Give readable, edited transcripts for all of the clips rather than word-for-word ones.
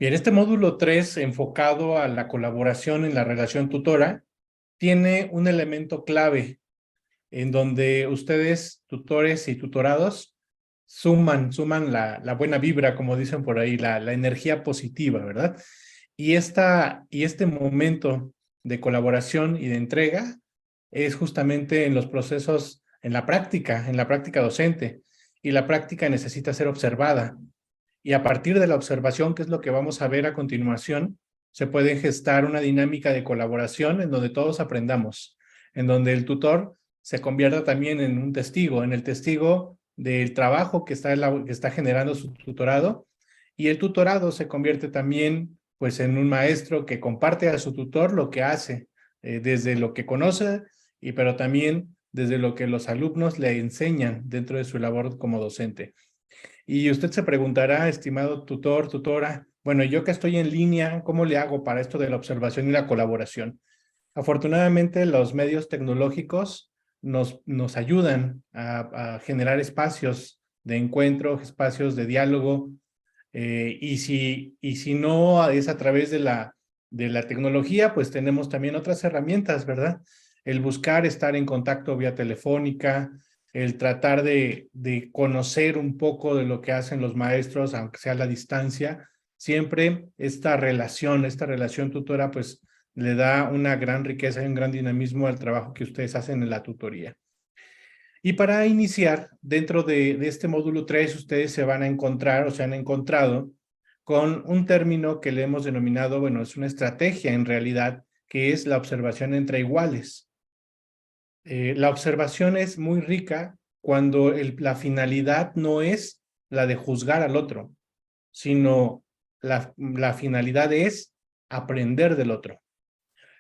Bien, este módulo 3, enfocado a la colaboración en la relación tutora, tiene un elemento clave en donde ustedes, tutores y tutorados, suman la buena vibra, como dicen por ahí, la energía positiva, ¿verdad? Y este momento de colaboración y de entrega es justamente en los procesos, en la práctica docente. Y la práctica necesita ser observada. Y a partir de la observación, que es lo que vamos a ver a continuación, se puede gestar una dinámica de colaboración en donde todos aprendamos, en donde el tutor se convierta también en un testigo, en el testigo del trabajo que está generando su tutorado, y el tutorado se convierte también pues en un maestro que comparte a su tutor lo que hace, desde lo que conoce, pero también desde lo que los alumnos le enseñan dentro de su labor como docente. Y usted se preguntará, estimado tutor, tutora, bueno, yo que estoy en línea, ¿cómo le hago para esto de la observación y la colaboración? Afortunadamente, los medios tecnológicos nos ayudan a generar espacios de encuentro, espacios de diálogo, y si no es a través de la tecnología, pues tenemos también otras herramientas, ¿verdad? El buscar estar en contacto vía telefónica, el tratar de conocer un poco de lo que hacen los maestros, aunque sea a la distancia. Siempre esta relación tutora, pues le da una gran riqueza y un gran dinamismo al trabajo que ustedes hacen en la tutoría. Y para iniciar, dentro de este módulo 3, ustedes se van a encontrar o se han encontrado con un término que le hemos denominado, bueno, es una estrategia en realidad, que es la observación entre iguales. La observación es muy rica cuando la finalidad no es la de juzgar al otro, sino la finalidad es aprender del otro.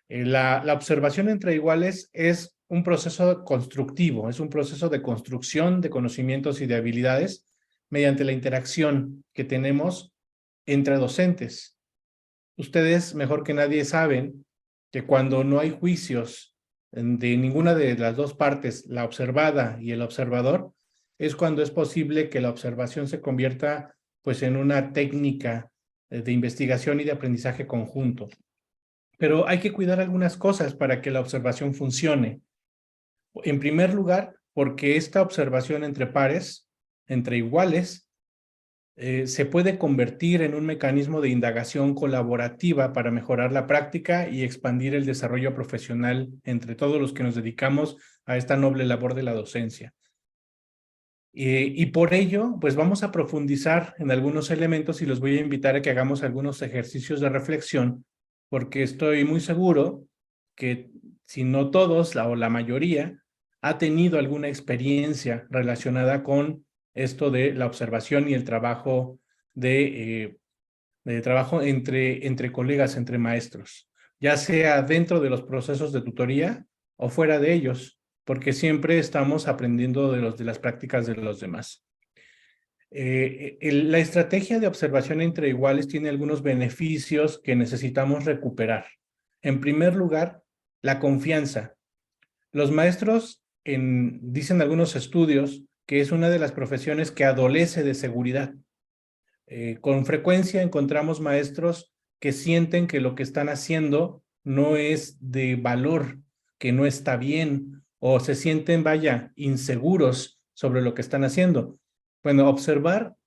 La observación entre iguales es un proceso constructivo, es un proceso de construcción de conocimientos y de habilidades mediante la interacción que tenemos entre docentes. Ustedes, mejor que nadie, saben que cuando no hay juicios de ninguna de las dos partes, la observada y el observador, es cuando es posible que la observación se convierta pues en una técnica de investigación y de aprendizaje conjunto. Pero hay que cuidar algunas cosas para que la observación funcione. En primer lugar, porque esta observación entre pares, entre iguales, se puede convertir en un mecanismo de indagación colaborativa para mejorar la práctica y expandir el desarrollo profesional entre todos los que nos dedicamos a esta noble labor de la docencia. Y por ello, pues vamos a profundizar en algunos elementos y los voy a invitar a que hagamos algunos ejercicios de reflexión, porque estoy muy seguro que si no todos, o la mayoría, ha tenido alguna experiencia relacionada con esto de la observación y el trabajo de trabajo entre colegas, entre maestros, ya sea dentro de los procesos de tutoría o fuera de ellos, porque siempre estamos aprendiendo de las prácticas de los demás. La estrategia de observación entre iguales tiene algunos beneficios que necesitamos recuperar. En primer lugar, la confianza. Los maestros, dicen algunos estudios, que es una de las profesiones que adolece de seguridad. Con frecuencia encontramos maestros que sienten que lo que están haciendo no es de valor, que no está bien, o se sienten, vaya, inseguros sobre lo que están haciendo. Bueno, observar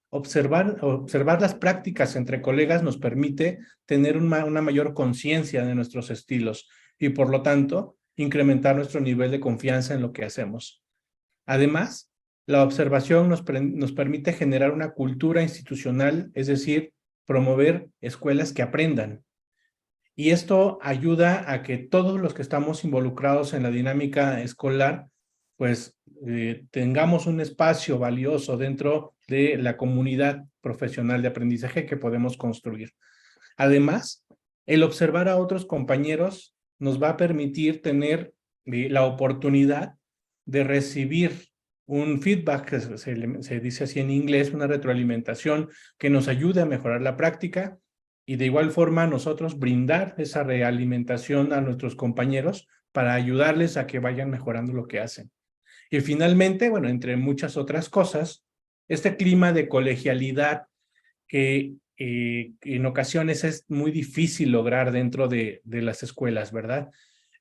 las prácticas entre colegas nos permite tener una mayor conciencia de nuestros estilos y, por lo tanto, incrementar nuestro nivel de confianza en lo que hacemos. Además, la observación nos permite generar una cultura institucional, es decir, promover escuelas que aprendan. Y esto ayuda a que todos los que estamos involucrados en la dinámica escolar, pues tengamos un espacio valioso dentro de la comunidad profesional de aprendizaje que podemos construir. Además, el observar a otros compañeros nos va a permitir tener la oportunidad de recibir un feedback, que se dice así en inglés, una retroalimentación que nos ayude a mejorar la práctica, y de igual forma nosotros brindar esa realimentación a nuestros compañeros para ayudarles a que vayan mejorando lo que hacen. Y finalmente, bueno, entre muchas otras cosas, este clima de colegialidad que en ocasiones es muy difícil lograr dentro de las escuelas, ¿verdad?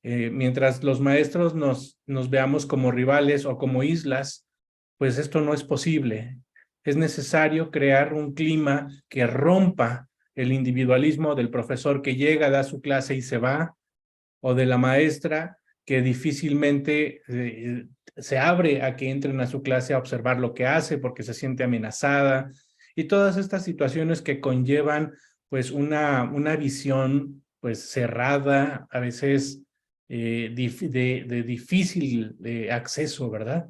Mientras los maestros nos veamos como rivales o como islas, pues esto no es posible. Es necesario crear un clima que rompa el individualismo del profesor que llega, da su clase y se va, o de la maestra que difícilmente se abre a que entren a su clase a observar lo que hace porque se siente amenazada, y todas estas situaciones que conllevan pues una visión pues cerrada, a veces de difícil acceso, ¿verdad?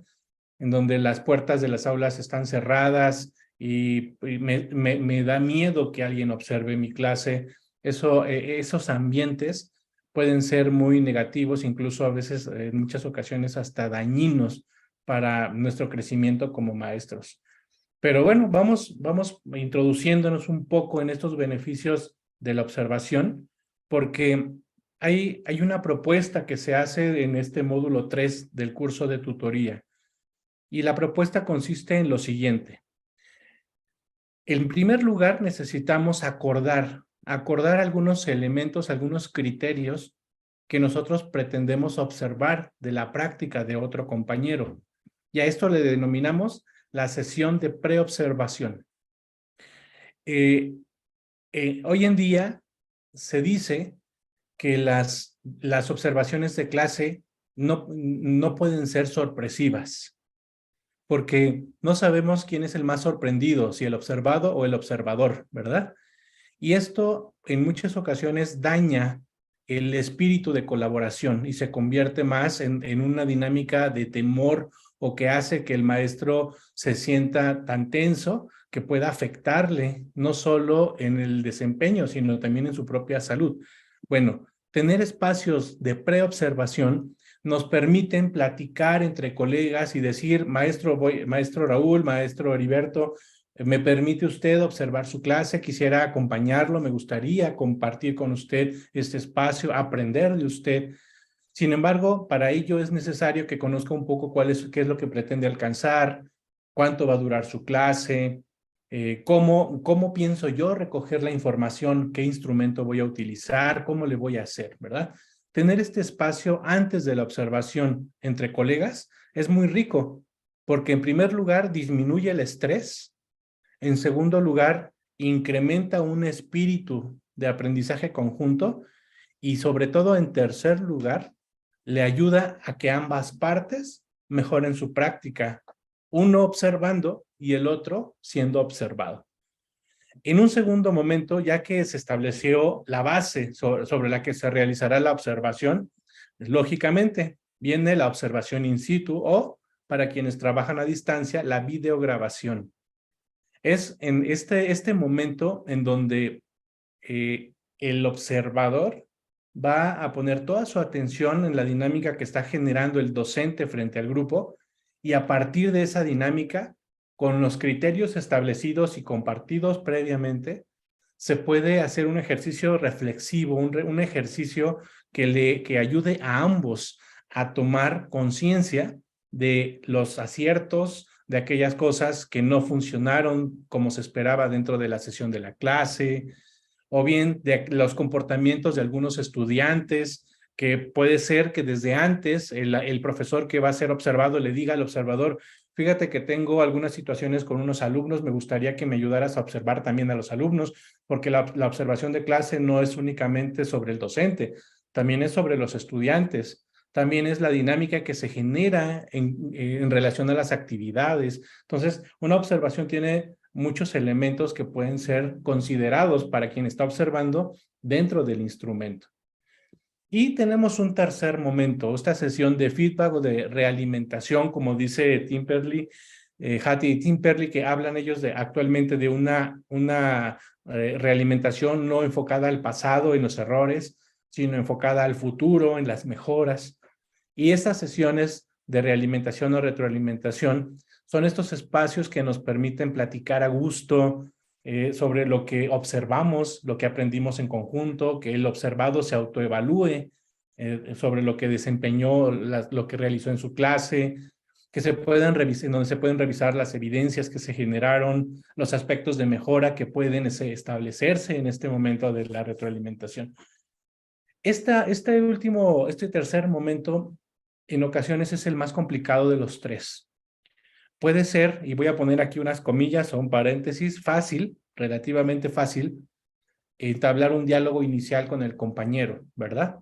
En donde las puertas de las aulas están cerradas y me da miedo que alguien observe mi clase. Esos ambientes pueden ser muy negativos, incluso a veces, en muchas ocasiones, hasta dañinos para nuestro crecimiento como maestros. Pero bueno, vamos introduciéndonos un poco en estos beneficios de la observación, porque hay una propuesta que se hace en este módulo 3 del curso de tutoría, y la propuesta consiste en lo siguiente. En primer lugar, necesitamos acordar algunos elementos, algunos criterios que nosotros pretendemos observar de la práctica de otro compañero. Y a esto le denominamos la sesión de preobservación. Hoy en día se dice que las observaciones de clase no pueden ser sorpresivas, porque no sabemos quién es el más sorprendido, si el observado o el observador, ¿verdad? Y esto en muchas ocasiones daña el espíritu de colaboración y se convierte más en una dinámica de temor, o que hace que el maestro se sienta tan tenso que pueda afectarle no solo en el desempeño, sino también en su propia salud. Bueno, tener espacios de preobservación nos permiten platicar entre colegas y decir, maestro Raúl, maestro Heriberto, ¿me permite usted observar su clase? Quisiera acompañarlo, me gustaría compartir con usted este espacio, aprender de usted. Sin embargo, para ello es necesario que conozca un poco qué es lo que pretende alcanzar, cuánto va a durar su clase, cómo pienso yo recoger la información, qué instrumento voy a utilizar, cómo le voy a hacer, ¿verdad? Tener este espacio antes de la observación entre colegas es muy rico, porque en primer lugar disminuye el estrés, en segundo lugar incrementa un espíritu de aprendizaje conjunto, y sobre todo en tercer lugar le ayuda a que ambas partes mejoren su práctica, uno observando y el otro siendo observado. En un segundo momento, ya que se estableció la base sobre la que se realizará la observación, lógicamente viene la observación in situ, o, para quienes trabajan a distancia, la videograbación. Es en este momento en donde el observador va a poner toda su atención en la dinámica que está generando el docente frente al grupo, y a partir de esa dinámica, con los criterios establecidos y compartidos previamente, se puede hacer un ejercicio reflexivo, un ejercicio que ayude a ambos a tomar conciencia de los aciertos, de aquellas cosas que no funcionaron como se esperaba dentro de la sesión de la clase, o bien de los comportamientos de algunos estudiantes, que puede ser que desde antes el profesor que va a ser observado le diga al observador, fíjate que tengo algunas situaciones con unos alumnos, me gustaría que me ayudaras a observar también a los alumnos, porque la observación de clase no es únicamente sobre el docente, también es sobre los estudiantes, también es la dinámica que se genera en relación a las actividades. Entonces, una observación tiene muchos elementos que pueden ser considerados para quien está observando dentro del instrumento. Y tenemos un tercer momento, esta sesión de feedback o de realimentación, como dice Tim Perley, Hattie y Tim Perley, que hablan ellos actualmente de una realimentación no enfocada al pasado, en los errores, sino enfocada al futuro, en las mejoras. Y estas sesiones de realimentación o retroalimentación son estos espacios que nos permiten platicar a gusto sobre lo que observamos, lo que aprendimos en conjunto, que el observado se autoevalúe sobre lo que desempeñó, lo que realizó en su clase, que se puedan revisar, donde se pueden revisar las evidencias que se generaron, los aspectos de mejora que pueden establecerse en este momento de la retroalimentación. Este tercer momento, en ocasiones es el más complicado de los tres. Puede ser, y voy a poner aquí unas comillas o un paréntesis, fácil, relativamente fácil, entablar un diálogo inicial con el compañero, ¿verdad?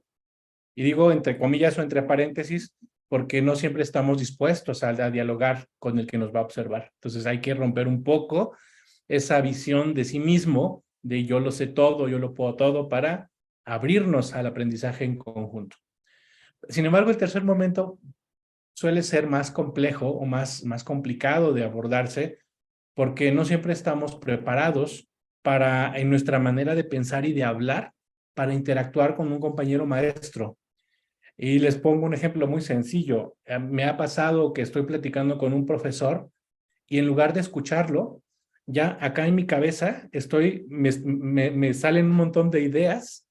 Y digo entre comillas o entre paréntesis, porque no siempre estamos dispuestos a dialogar con el que nos va a observar. Entonces hay que romper un poco esa visión de sí mismo, de yo lo sé todo, yo lo puedo todo, para abrirnos al aprendizaje en conjunto. Sin embargo, el tercer momento suele ser más complejo o más complicado de abordarse, porque no siempre estamos preparados para, en nuestra manera de pensar y de hablar, para interactuar con un compañero maestro. Y les pongo un ejemplo muy sencillo. Me ha pasado que estoy platicando con un profesor y en lugar de escucharlo, ya acá en mi cabeza me salen un montón de ideas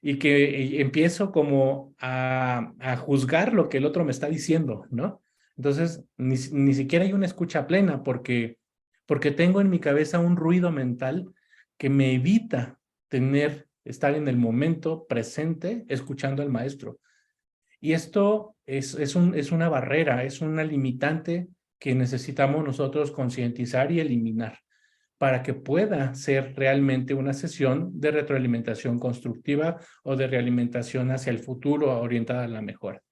y que empiezo como a juzgar lo que el otro me está diciendo, ¿no? Entonces, ni siquiera hay una escucha plena porque tengo en mi cabeza un ruido mental que me evita estar en el momento presente escuchando al maestro. Y esto es una barrera, es una limitante que necesitamos nosotros concientizar y eliminar para que pueda ser realmente una sesión de retroalimentación constructiva o de realimentación hacia el futuro orientada a la mejora.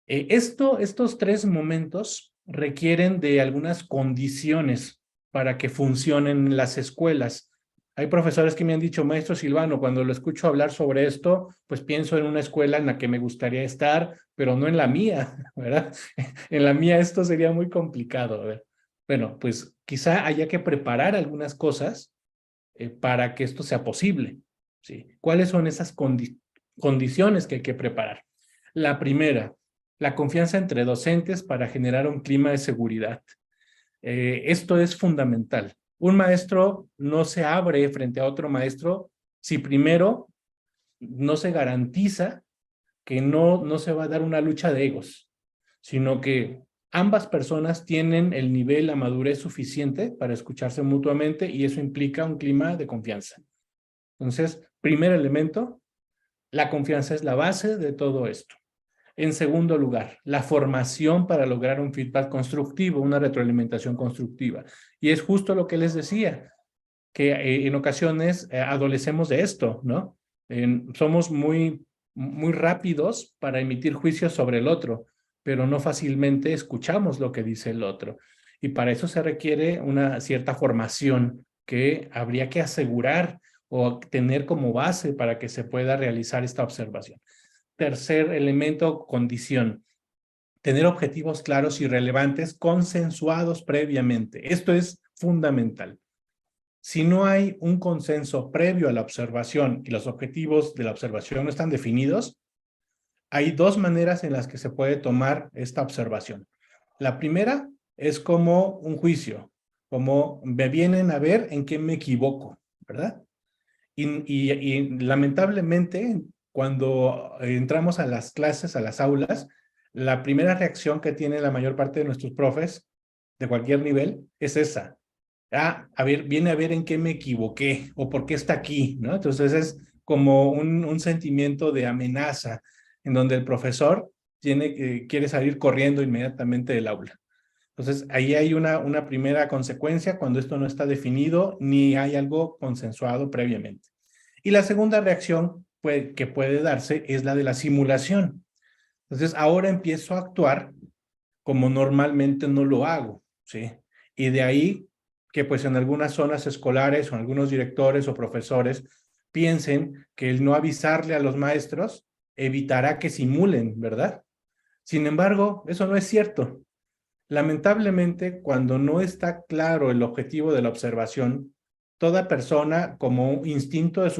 Estos tres momentos requieren de algunas condiciones para que funcionen las escuelas. Hay profesores que me han dicho, maestro Silvano, cuando lo escucho hablar sobre esto, pues pienso en una escuela en la que me gustaría estar, pero no en la mía, ¿verdad? En la mía esto sería muy complicado, ¿verdad? Bueno, pues quizá haya que preparar algunas cosas para que esto sea posible, ¿sí? ¿Cuáles son esas condiciones que hay que preparar? La primera, la confianza entre docentes para generar un clima de seguridad. Esto es fundamental. Un maestro no se abre frente a otro maestro si primero no se garantiza que no se va a dar una lucha de egos, sino que ambas personas tienen el nivel, la madurez suficiente para escucharse mutuamente y eso implica un clima de confianza. Entonces, primer elemento, la confianza es la base de todo esto. En segundo lugar, la formación para lograr un feedback constructivo, una retroalimentación constructiva. Y es justo lo que les decía, que en ocasiones adolecemos de esto, ¿no? Somos muy rápidos para emitir juicios sobre el otro, pero no fácilmente escuchamos lo que dice el otro. Y para eso se requiere una cierta formación que habría que asegurar o tener como base para que se pueda realizar esta observación. Tercer elemento, condición. Tener objetivos claros y relevantes consensuados previamente. Esto es fundamental. Si no hay un consenso previo a la observación y los objetivos de la observación no están definidos, hay dos maneras en las que se puede tomar esta observación. La primera es como un juicio, como me vienen a ver en qué me equivoco, ¿verdad? Y lamentablemente, cuando entramos a las clases, a las aulas, la primera reacción que tiene la mayor parte de nuestros profes, de cualquier nivel, es esa. A ver, viene a ver en qué me equivoqué o por qué está aquí, ¿no? Entonces es como un sentimiento de amenaza en donde el profesor quiere salir corriendo inmediatamente del aula. Entonces, ahí hay una primera consecuencia cuando esto no está definido ni hay algo consensuado previamente. Y la segunda reacción que puede darse es la de la simulación. Entonces, ahora empiezo a actuar como normalmente no lo hago, ¿sí? Y de ahí que pues en algunas zonas escolares o algunos directores o profesores piensen que el no avisarle a los maestros evitará que simulen, ¿verdad? Sin embargo, eso no es cierto. Lamentablemente, cuando no está claro el objetivo de la observación, toda persona como un instinto de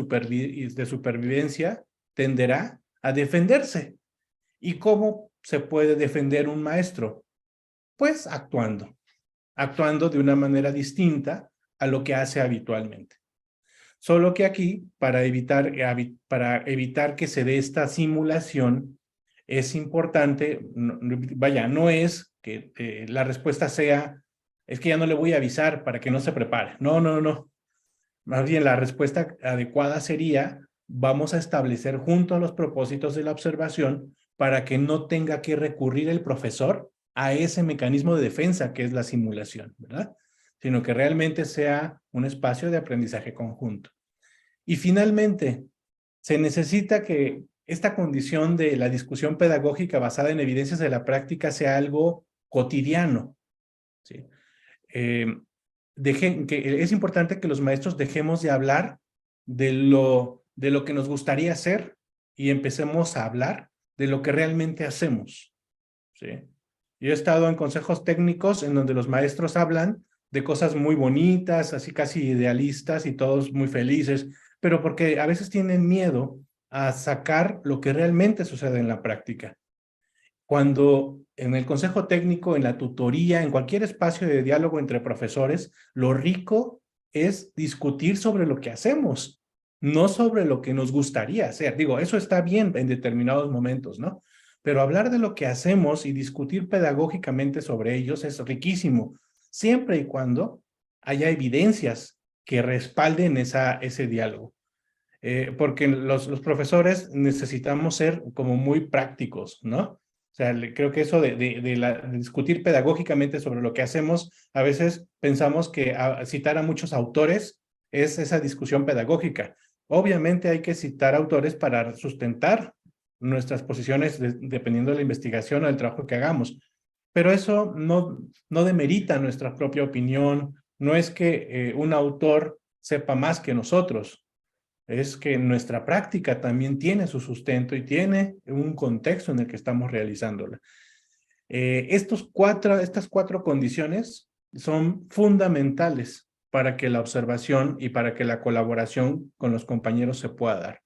supervivencia tenderá a defenderse. ¿Y cómo se puede defender un maestro? Pues actuando de una manera distinta a lo que hace habitualmente. Solo que aquí, para evitar que se dé esta simulación, es importante, vaya, no es que la respuesta sea, es que ya no le voy a avisar para que no se prepare. No, no, no. Más bien la respuesta adecuada sería, vamos a establecer juntos los propósitos de la observación para que no tenga que recurrir el profesor a ese mecanismo de defensa que es la simulación, ¿verdad? Sino que realmente sea un espacio de aprendizaje conjunto. Y finalmente, se necesita que esta condición de la discusión pedagógica basada en evidencias de la práctica sea algo cotidiano, ¿sí? Que es importante que los maestros dejemos de hablar de lo que nos gustaría hacer y empecemos a hablar de lo que realmente hacemos, ¿sí? Yo he estado en consejos técnicos en donde los maestros hablan de cosas muy bonitas, así casi idealistas y todos muy felices, pero porque a veces tienen miedo a sacar lo que realmente sucede en la práctica. Cuando en el consejo técnico, en la tutoría, en cualquier espacio de diálogo entre profesores, lo rico es discutir sobre lo que hacemos, no sobre lo que nos gustaría hacer. Digo, eso está bien en determinados momentos, ¿no? Pero hablar de lo que hacemos y discutir pedagógicamente sobre ellos es riquísimo, siempre y cuando haya evidencias que respalden ese diálogo. Porque los profesores necesitamos ser como muy prácticos, ¿no? O sea, creo que eso de discutir pedagógicamente sobre lo que hacemos, a veces pensamos que citar a muchos autores es esa discusión pedagógica. Obviamente hay que citar autores para sustentar nuestras posiciones dependiendo de la investigación o del trabajo que hagamos. Pero eso no demerita nuestra propia opinión, no es que un autor sepa más que nosotros, es que nuestra práctica también tiene su sustento y tiene un contexto en el que estamos realizándola. Estas cuatro condiciones son fundamentales para que la observación y para que la colaboración con los compañeros se pueda dar.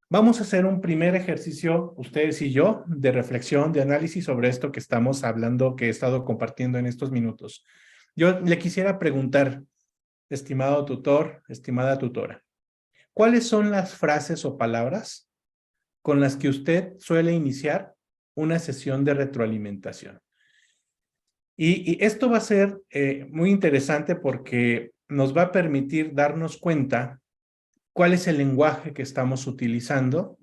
Vamos a hacer un primer ejercicio, ustedes y yo, de reflexión, de análisis sobre esto que estamos hablando, que he estado compartiendo en estos minutos. Yo le quisiera preguntar, estimado tutor, estimada tutora, ¿cuáles son las frases o palabras con las que usted suele iniciar una sesión de retroalimentación? Y esto va a ser muy interesante porque nos va a permitir darnos cuenta cuál es el lenguaje que estamos utilizando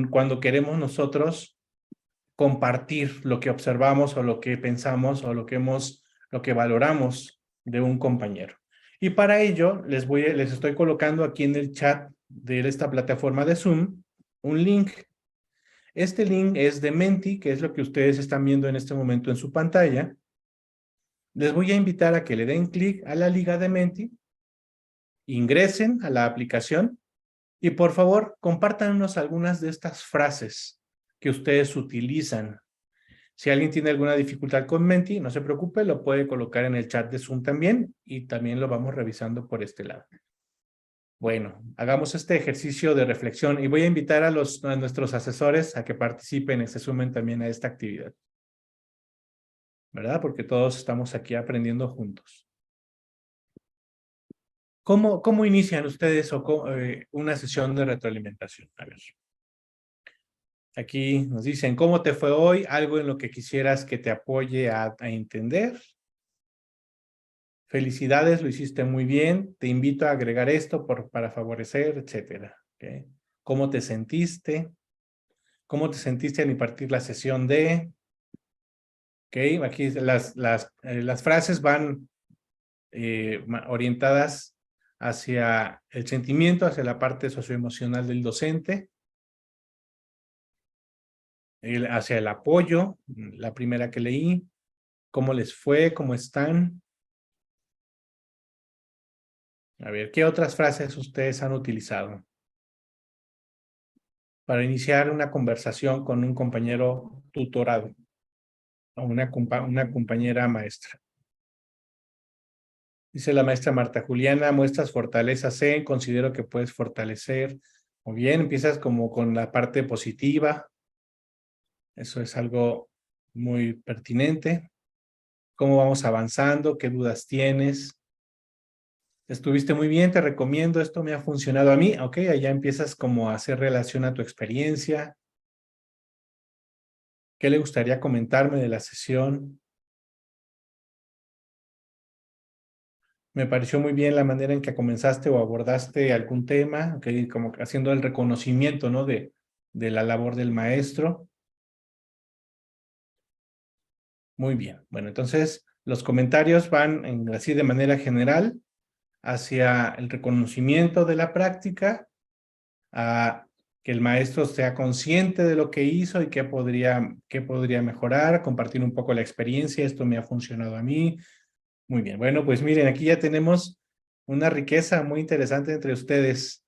cuando queremos nosotros compartir lo que observamos o lo que pensamos o lo que valoramos de un compañero. Y para ello les estoy colocando aquí en el chat de esta plataforma de Zoom un link. Este link es de Menti, que es lo que ustedes están viendo en este momento en su pantalla. Les voy a invitar a que le den clic a la liga de Menti, ingresen a la aplicación y por favor compártanos algunas de estas frases que ustedes utilizan. Si alguien tiene alguna dificultad con Menti, no se preocupe, lo puede colocar en el chat de Zoom también y también lo vamos revisando por este lado. Bueno, hagamos este ejercicio de reflexión y voy a invitar a nuestros asesores a que participen y se sumen también a esta actividad, ¿verdad? Porque todos estamos aquí aprendiendo juntos. ¿Cómo inician ustedes una sesión de retroalimentación? A ver. Aquí nos dicen, ¿cómo te fue hoy? Algo en lo que quisieras que te apoye a entender. Felicidades, lo hiciste muy bien. Te invito a agregar esto para favorecer, etcétera. ¿Okay? ¿Cómo te sentiste? ¿Cómo te sentiste al impartir la sesión de? ¿Okay? Aquí las frases van orientadas hacia el sentimiento, hacia la parte socioemocional del docente, hacia el apoyo, la primera que leí, cómo les fue, cómo están. A ver, ¿qué otras frases ustedes han utilizado para iniciar una conversación con un compañero tutorado o una compañera maestra? Dice la maestra Marta Juliana, muestras fortalezas considero que puedes fortalecer. Muy bien, empiezas como con la parte positiva. Eso es algo muy pertinente. ¿Cómo vamos avanzando? ¿Qué dudas tienes? Estuviste muy bien, te recomiendo, esto me ha funcionado a mí. Ok, allá empiezas como a hacer relación a tu experiencia. ¿Qué le gustaría comentarme de la sesión? Me pareció muy bien la manera en que comenzaste o abordaste algún tema, okay, como haciendo el reconocimiento, ¿no? de la labor del maestro. Muy bien. Bueno, entonces los comentarios van así de manera general hacia el reconocimiento de la práctica, a que el maestro sea consciente de lo que hizo y qué podría mejorar, compartir un poco la experiencia, esto me ha funcionado a mí. Muy bien, bueno, pues miren, aquí ya tenemos una riqueza muy interesante entre ustedes.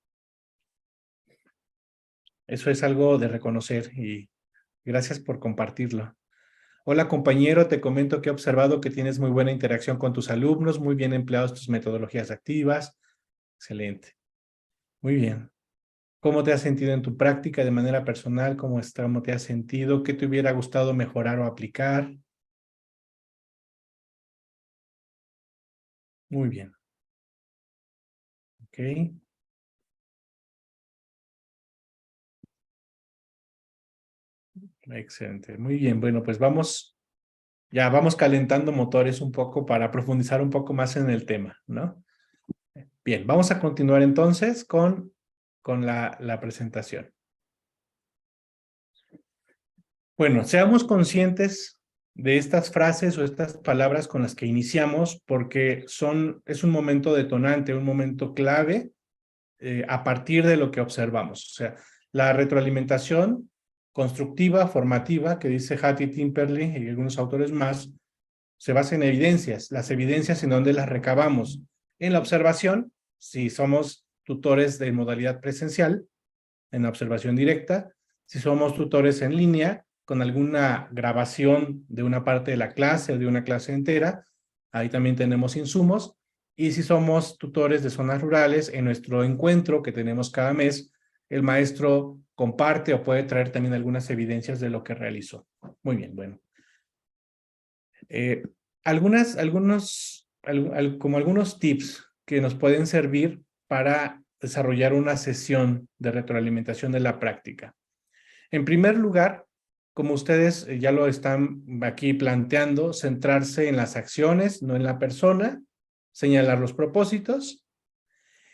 Eso es algo de reconocer y gracias por compartirlo. Hola compañero, te comento que he observado que tienes muy buena interacción con tus alumnos, muy bien empleados tus metodologías activas. Excelente. Muy bien. ¿Cómo te has sentido en tu práctica de manera personal? ¿Cómo te has sentido? ¿Qué te hubiera gustado mejorar o aplicar? Muy bien. Ok. Excelente. Muy bien. Bueno, pues vamos calentando motores un poco para profundizar un poco más en el tema, ¿no? Bien, vamos a continuar entonces con la presentación. Bueno, seamos conscientes de estas frases o estas palabras con las que iniciamos porque es un momento detonante, un momento clave a partir de lo que observamos. O sea, la retroalimentación constructiva, formativa, que dice Hattie Timperley y algunos autores más, se basa en evidencias. Las evidencias en donde las recabamos. En la observación, si somos tutores de modalidad presencial, en la observación directa, si somos tutores en línea, con alguna grabación de una parte de la clase o de una clase entera, ahí también tenemos insumos, y si somos tutores de zonas rurales, en nuestro encuentro que tenemos cada mes, el maestro comparte o puede traer también algunas evidencias de lo que realizó. Muy bien, bueno. Eh, como algunos tips que nos pueden servir para desarrollar una sesión de retroalimentación de la práctica. En primer lugar, como ustedes ya lo están aquí planteando, centrarse en las acciones, no en la persona, señalar los propósitos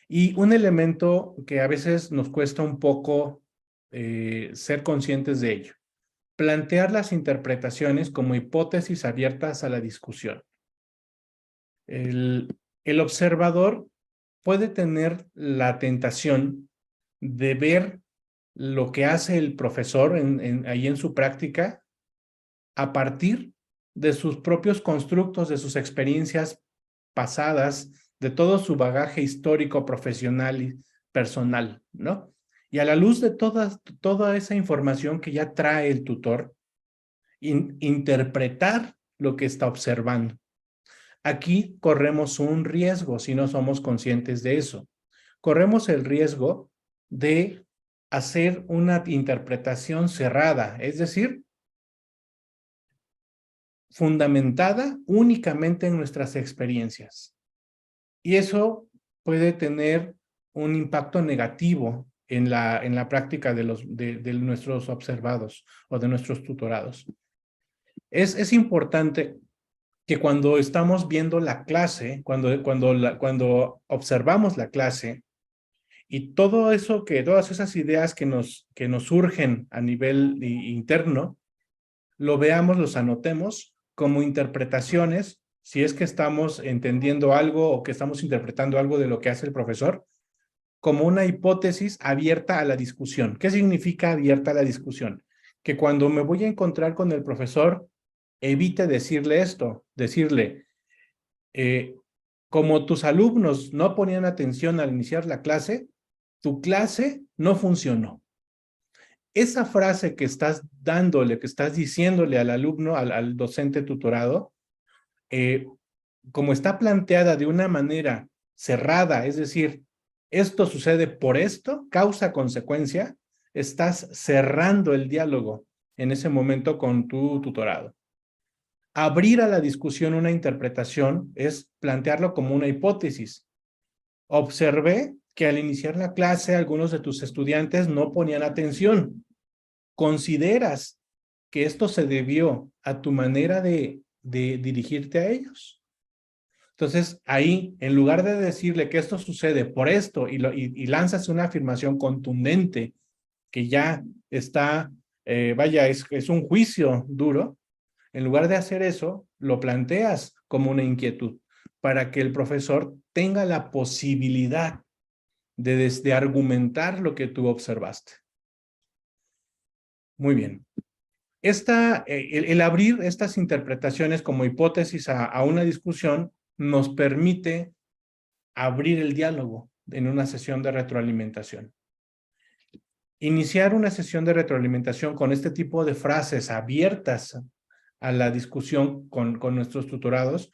y un elemento que a veces nos cuesta un poco ser conscientes de ello. Plantear las interpretaciones como hipótesis abiertas a la discusión. El observador puede tener la tentación de ver lo que hace el profesor ahí en su práctica a partir de sus propios constructos, de sus experiencias pasadas, de todo su bagaje histórico, profesional y personal, ¿no? Y a la luz de toda esa información que ya trae el tutor, interpretar lo que está observando. Aquí corremos un riesgo si no somos conscientes de eso. Corremos el riesgo de hacer una interpretación cerrada, es decir, fundamentada únicamente en nuestras experiencias. Y eso puede tener un impacto negativo en la práctica de nuestros observados o de nuestros tutorados. Es importante que cuando estamos viendo la clase, cuando observamos la clase y todas esas ideas que nos surgen a nivel interno, lo veamos, los anotemos como interpretaciones, si es que estamos entendiendo algo o que estamos interpretando algo de lo que hace el profesor, como una hipótesis abierta a la discusión. ¿Qué significa abierta a la discusión? Que cuando me voy a encontrar con el profesor, evite decirle esto, decirle, como tus alumnos no ponían atención al iniciar la clase, tu clase no funcionó. Esa frase que estás dándole, que estás diciéndole al alumno, al docente tutorado, como está planteada de una manera cerrada, es decir, esto sucede por esto, causa-consecuencia, estás cerrando el diálogo en ese momento con tu tutorado. Abrir a la discusión una interpretación es plantearlo como una hipótesis. Observé que al iniciar la clase algunos de tus estudiantes no ponían atención. ¿Consideras que esto se debió a tu manera de dirigirte a ellos. Entonces, ahí, en lugar de decirle que esto sucede por esto y lanzas una afirmación contundente que ya está, vaya, es un juicio duro, en lugar de hacer eso, lo planteas como una inquietud para que el profesor tenga la posibilidad de argumentar lo que tú observaste. Muy bien. El abrir estas interpretaciones como hipótesis a una discusión nos permite abrir el diálogo en una sesión de retroalimentación. Iniciar una sesión de retroalimentación con este tipo de frases abiertas a la discusión con nuestros tutorados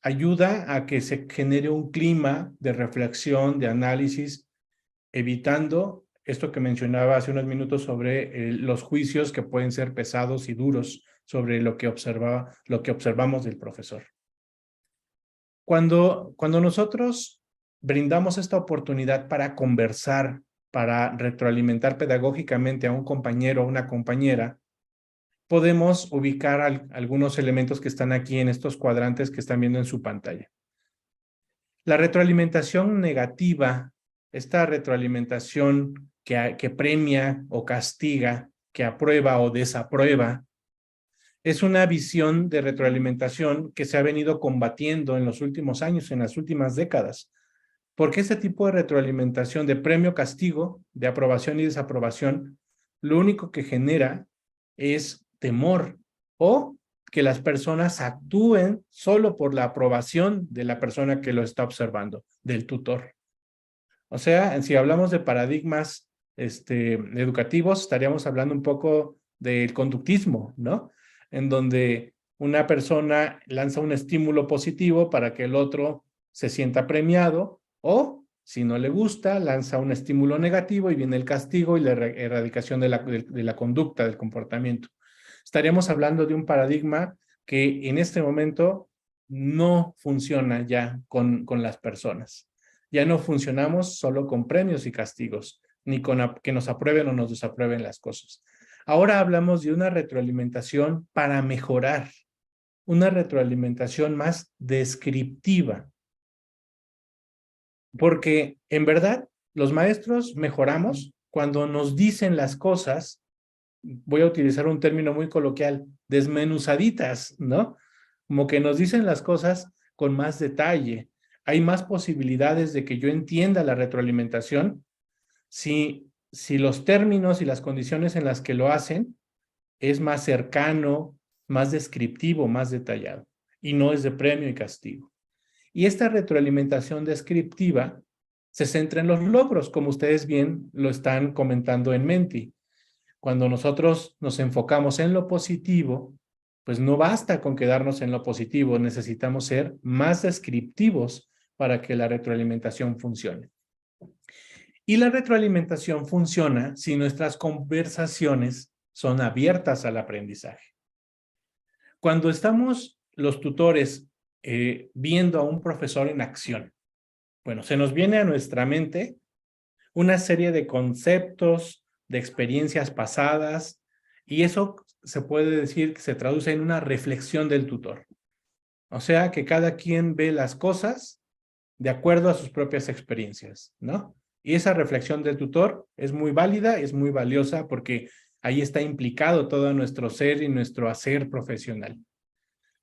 ayuda a que se genere un clima de reflexión, de análisis, evitando esto que mencionaba hace unos minutos sobre los juicios que pueden ser pesados y duros sobre lo que observamos del profesor. Cuando nosotros brindamos esta oportunidad para conversar, para retroalimentar pedagógicamente a un compañero o una compañera, podemos ubicar algunos elementos que están aquí en estos cuadrantes que están viendo en su pantalla. La retroalimentación negativa, esta retroalimentación que premia o castiga, que aprueba o desaprueba, es una visión de retroalimentación que se ha venido combatiendo en los últimos años, en las últimas décadas. Porque este tipo de retroalimentación de premio-castigo, de aprobación y desaprobación, lo único que genera es temor o que las personas actúen solo por la aprobación de la persona que lo está observando, del tutor. O sea, si hablamos de paradigmas educativos, estaríamos hablando un poco del conductismo, ¿no? En donde una persona lanza un estímulo positivo para que el otro se sienta premiado, o si no le gusta, lanza un estímulo negativo y viene el castigo y la erradicación de la conducta, del comportamiento. Estaríamos hablando de un paradigma que en este momento no funciona ya con las personas. Ya no funcionamos solo con premios y castigos, ni con que nos aprueben o nos desaprueben las cosas. Ahora hablamos de una retroalimentación para mejorar, una retroalimentación más descriptiva. Porque en verdad los maestros mejoramos cuando nos dicen las cosas, voy a utilizar un término muy coloquial, desmenuzaditas, ¿no? Como que nos dicen las cosas con más detalle. Hay más posibilidades de que yo entienda la retroalimentación si los términos y las condiciones en las que lo hacen es más cercano, más descriptivo, más detallado, y no es de premio y castigo. Y esta retroalimentación descriptiva se centra en los logros, como ustedes bien lo están comentando en Menti. Cuando nosotros nos enfocamos en lo positivo, pues no basta con quedarnos en lo positivo, necesitamos ser más descriptivos para que la retroalimentación funcione. Y la retroalimentación funciona si nuestras conversaciones son abiertas al aprendizaje. Cuando estamos los tutores viendo a un profesor en acción, bueno, se nos viene a nuestra mente una serie de conceptos, de experiencias pasadas, y eso se puede decir que se traduce en una reflexión del tutor. O sea, que cada quien ve las cosas de acuerdo a sus propias experiencias, ¿no? Y esa reflexión del tutor es muy válida, es muy valiosa porque ahí está implicado todo nuestro ser y nuestro hacer profesional.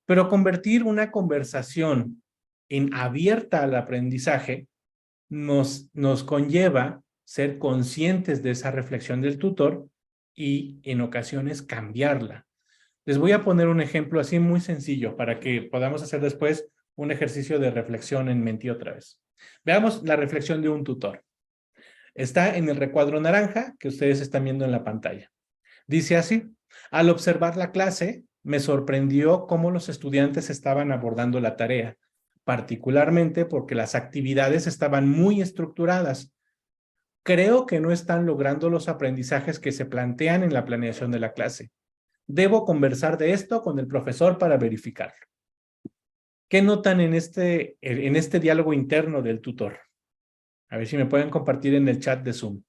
Pero convertir una conversación en abierta al aprendizaje nos conlleva ser conscientes de esa reflexión del tutor y en ocasiones cambiarla. Les voy a poner un ejemplo así muy sencillo para que podamos hacer después un ejercicio de reflexión en Menti otra vez. Veamos la reflexión de un tutor. Está en el recuadro naranja que ustedes están viendo en la pantalla. Dice así: al observar la clase, me sorprendió cómo los estudiantes estaban abordando la tarea, particularmente porque las actividades estaban muy estructuradas. Creo que no están logrando los aprendizajes que se plantean en la planeación de la clase. Debo conversar de esto con el profesor para verificarlo. ¿Qué notan en este diálogo interno del tutor? A ver si me pueden compartir en el chat de Zoom.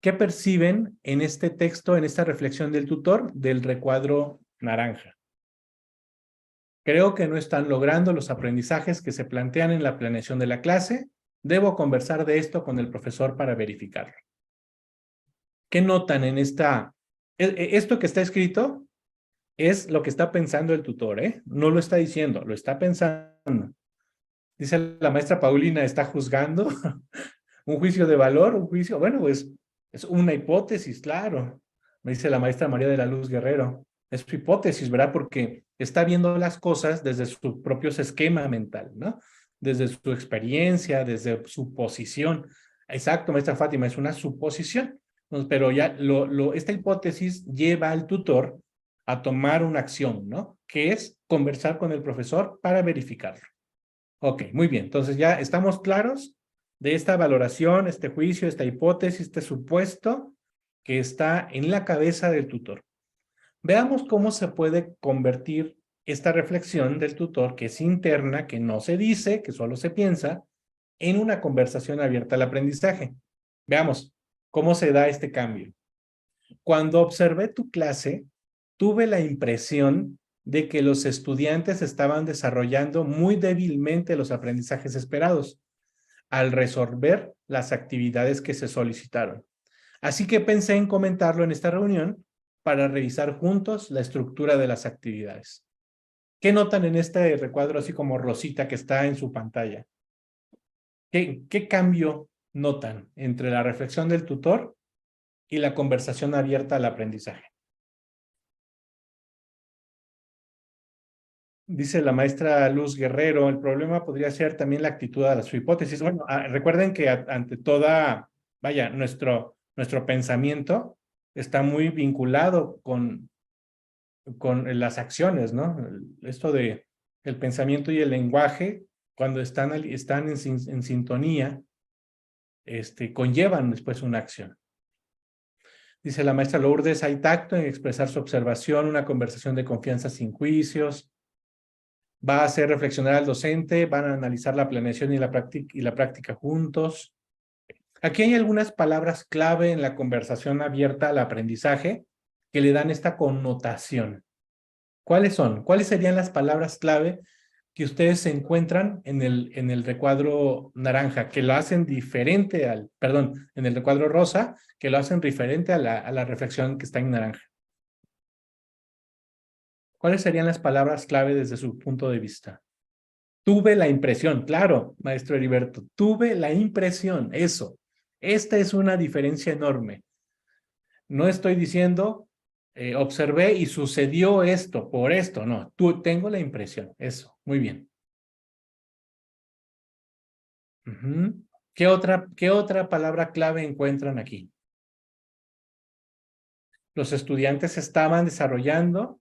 ¿Qué perciben en este texto, en esta reflexión del tutor del recuadro naranja? Creo que no están logrando los aprendizajes que se plantean en la planeación de la clase. Debo conversar de esto con el profesor para verificarlo. ¿Qué notan en esta? Esto que está escrito es lo que está pensando el tutor, ¿eh? No lo está diciendo, lo está pensando. Dice la maestra Paulina, ¿está juzgando? ¿Un juicio de valor? ¿Un juicio? Bueno, pues es una hipótesis, claro. Me dice la maestra María de la Luz Guerrero. Es su hipótesis, ¿verdad? Porque está viendo las cosas desde su propio esquema mental, ¿no? Desde su experiencia, desde su posición. Exacto, maestra Fátima, es una suposición. Pero ya esta hipótesis lleva al tutor a tomar una acción, ¿no? Que es conversar con el profesor para verificarlo. Ok, muy bien. Entonces ya estamos claros de esta valoración, este juicio, esta hipótesis, este supuesto que está en la cabeza del tutor. Veamos cómo se puede convertir esta reflexión del tutor, que es interna, que no se dice, que solo se piensa, en una conversación abierta al aprendizaje. Veamos cómo se da este cambio. Cuando observé tu clase, tuve la impresión de que los estudiantes estaban desarrollando muy débilmente los aprendizajes esperados al resolver las actividades que se solicitaron. Así que pensé en comentarlo en esta reunión para revisar juntos la estructura de las actividades. ¿Qué notan en este recuadro así como rosita que está en su pantalla? ¿Qué cambio notan entre la reflexión del tutor y la conversación abierta al aprendizaje? Dice la maestra Luz Guerrero, el problema podría ser también la actitud de su hipótesis. Bueno, recuerden que ante toda, vaya, nuestro pensamiento está muy vinculado con las acciones, ¿no? Esto de el pensamiento y el lenguaje, cuando están en sintonía, conllevan después una acción. Dice la maestra Lourdes, hay tacto en expresar su observación, una conversación de confianza sin juicios. Va a hacer reflexionar al docente, van a analizar la planeación y la práctica juntos. Aquí hay algunas palabras clave en la conversación abierta al aprendizaje que le dan esta connotación. ¿Cuáles son? ¿Cuáles serían las palabras clave que ustedes se encuentran en el recuadro naranja, que lo hacen diferente en el recuadro rosa, que lo hacen diferente a la reflexión que está en naranja? ¿Cuáles serían las palabras clave desde su punto de vista? Tuve la impresión, claro, maestro Heriberto, tuve la impresión, eso. Esta es una diferencia enorme. No estoy diciendo, observé y sucedió esto, por esto, no. Tengo la impresión, eso, muy bien. ¿Qué otra palabra clave encuentran aquí? Los estudiantes estaban desarrollando,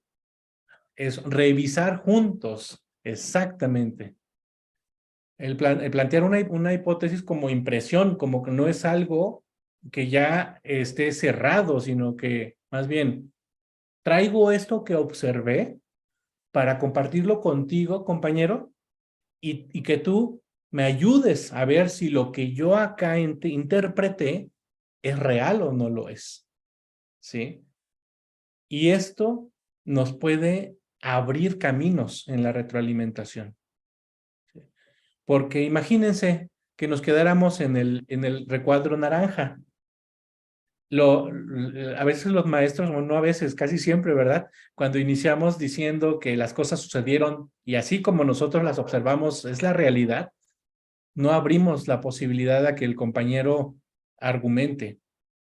es revisar juntos, exactamente. El plantear una hipótesis como impresión, como que no es algo que ya esté cerrado, sino que más bien traigo esto que observé para compartirlo contigo, compañero, y que tú me ayudes a ver si lo que yo acá interpreté es real o no lo es. ¿Sí? Y esto nos puede abrir caminos en la retroalimentación. Porque imagínense que nos quedáramos en el recuadro naranja. A veces los maestros, o no a veces, casi siempre, ¿verdad? Cuando iniciamos diciendo que las cosas sucedieron y así como nosotros las observamos es la realidad, no abrimos la posibilidad de que el compañero argumente,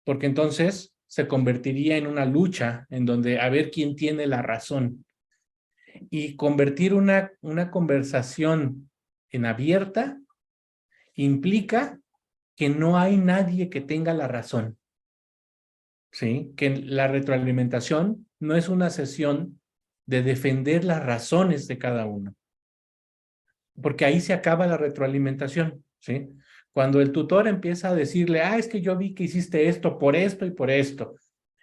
porque entonces se convertiría en una lucha en donde a ver quién tiene la razón. Y convertir una conversación en abierta implica que no hay nadie que tenga la razón. ¿Sí? Que la retroalimentación no es una sesión de defender las razones de cada uno, porque ahí se acaba la retroalimentación, ¿sí? Cuando el tutor empieza a decirle, es que yo vi que hiciste esto por esto y por esto,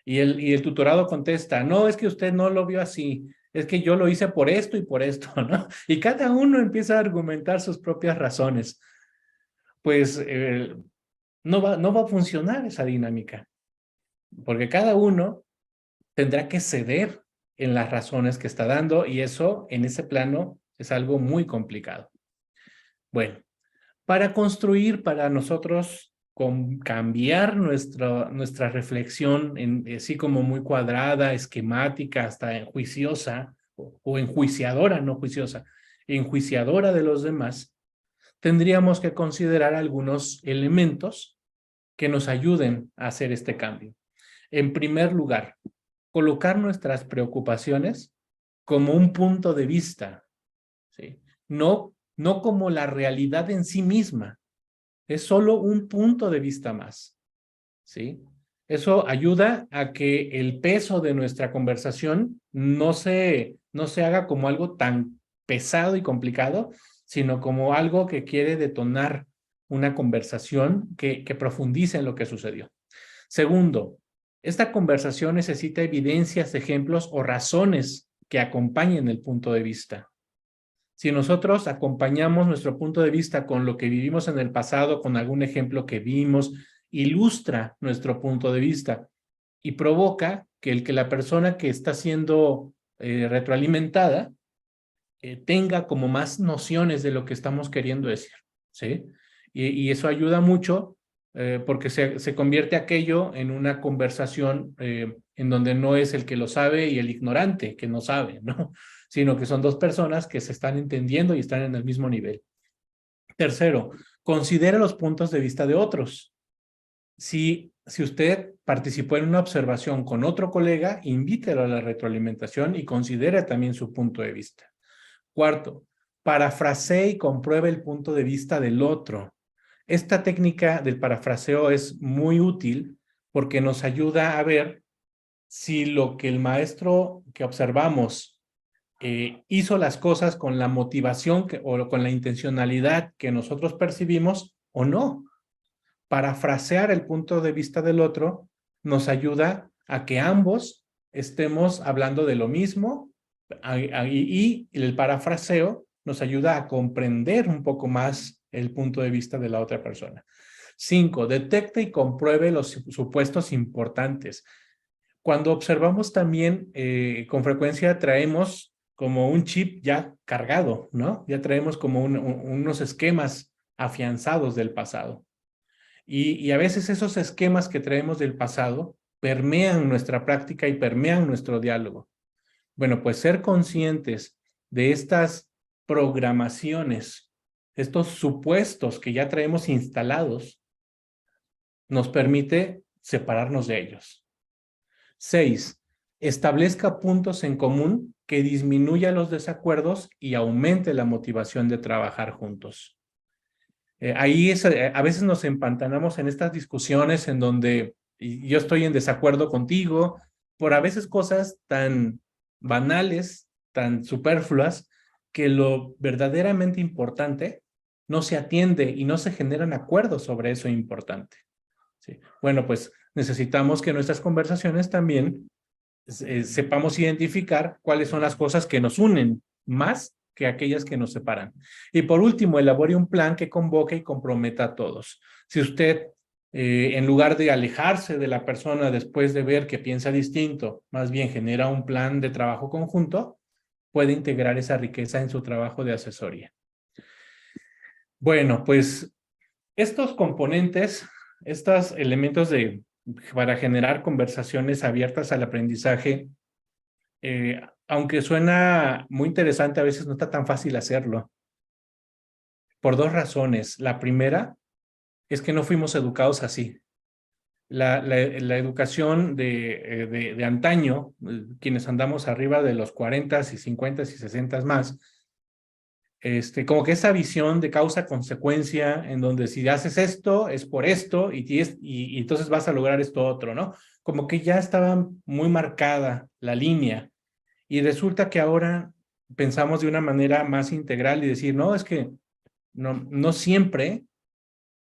y el tutorado contesta, no, es que usted no lo vio así, es que yo lo hice por esto y por esto, ¿no? Y cada uno empieza a argumentar sus propias razones. Pues no va a funcionar esa dinámica. porque cada uno tendrá que ceder en las razones que está dando y eso en ese plano es algo muy complicado. Bueno, para construir, para nosotros cambiar nuestra reflexión, así como muy cuadrada, esquemática, hasta enjuiciosa, o enjuiciadora, no juiciosa, enjuiciadora de los demás, tendríamos que considerar algunos elementos que nos ayuden a hacer este cambio. En primer lugar, colocar nuestras preocupaciones como un punto de vista, ¿sí? No como la realidad en sí misma, es solo un punto de vista más, ¿sí? Eso ayuda a que el peso de nuestra conversación no se haga como algo tan pesado y complicado, sino como algo que quiere detonar una conversación que profundice en lo que sucedió. Segundo, esta conversación necesita evidencias, ejemplos o razones que acompañen el punto de vista. Si nosotros acompañamos nuestro punto de vista con lo que vivimos en el pasado, con algún ejemplo que vimos, ilustra nuestro punto de vista y provoca que la persona que está siendo retroalimentada tenga como más nociones de lo que estamos queriendo decir, ¿sí? Y eso ayuda mucho porque se convierte aquello en una conversación en donde no es el que lo sabe y el ignorante que no sabe, ¿no? Sino que son dos personas que se están entendiendo y están en el mismo nivel. Tercero, considere los puntos de vista de otros. Si usted participó en una observación con otro colega, invítelo a la retroalimentación y considere también su punto de vista. Cuarto, parafrasee y compruebe el punto de vista del otro. Esta técnica del parafraseo es muy útil porque nos ayuda a ver si lo que el maestro que observamos hizo las cosas con la motivación o con la intencionalidad que nosotros percibimos o no. Parafrasear el punto de vista del otro nos ayuda a que ambos estemos hablando de lo mismo y el parafraseo nos ayuda a comprender un poco más el punto de vista de la otra persona. 5. Detecte y compruebe los supuestos importantes. Cuando observamos también, con frecuencia traemos como un chip ya cargado, ¿no? Ya traemos como unos esquemas afianzados del pasado. Y a veces esos esquemas que traemos del pasado permean nuestra práctica y permean nuestro diálogo. Bueno, pues ser conscientes de estas programaciones, estos supuestos que ya traemos instalados, nos permite separarnos de ellos. 6. Establezca puntos en común que disminuya los desacuerdos y aumente la motivación de trabajar juntos. Ahí a veces nos empantanamos en estas discusiones en donde yo estoy en desacuerdo contigo por a veces cosas tan banales, tan superfluas, que lo verdaderamente importante no se atiende y no se generan acuerdos sobre eso importante. ¿Sí? Bueno, pues necesitamos que nuestras conversaciones también sepamos identificar cuáles son las cosas que nos unen más que aquellas que nos separan. Y por último, elabore un plan que convoque y comprometa a todos. Si usted, en lugar de alejarse de la persona después de ver que piensa distinto, más bien genera un plan de trabajo conjunto, puede integrar esa riqueza en su trabajo de asesoría. Bueno, pues estos componentes, estos elementos para generar conversaciones abiertas al aprendizaje, aunque suena muy interesante, a veces no está tan fácil hacerlo. Por dos razones. La primera es que no fuimos educados así. La educación de antaño, quienes andamos arriba de los 40 y 50 y 60 más, como que esa visión de causa-consecuencia, en donde si haces esto, es por esto, y entonces vas a lograr esto otro, ¿no? Como que ya estaba muy marcada la línea. Y resulta que ahora pensamos de una manera más integral y decir, no, es que no siempre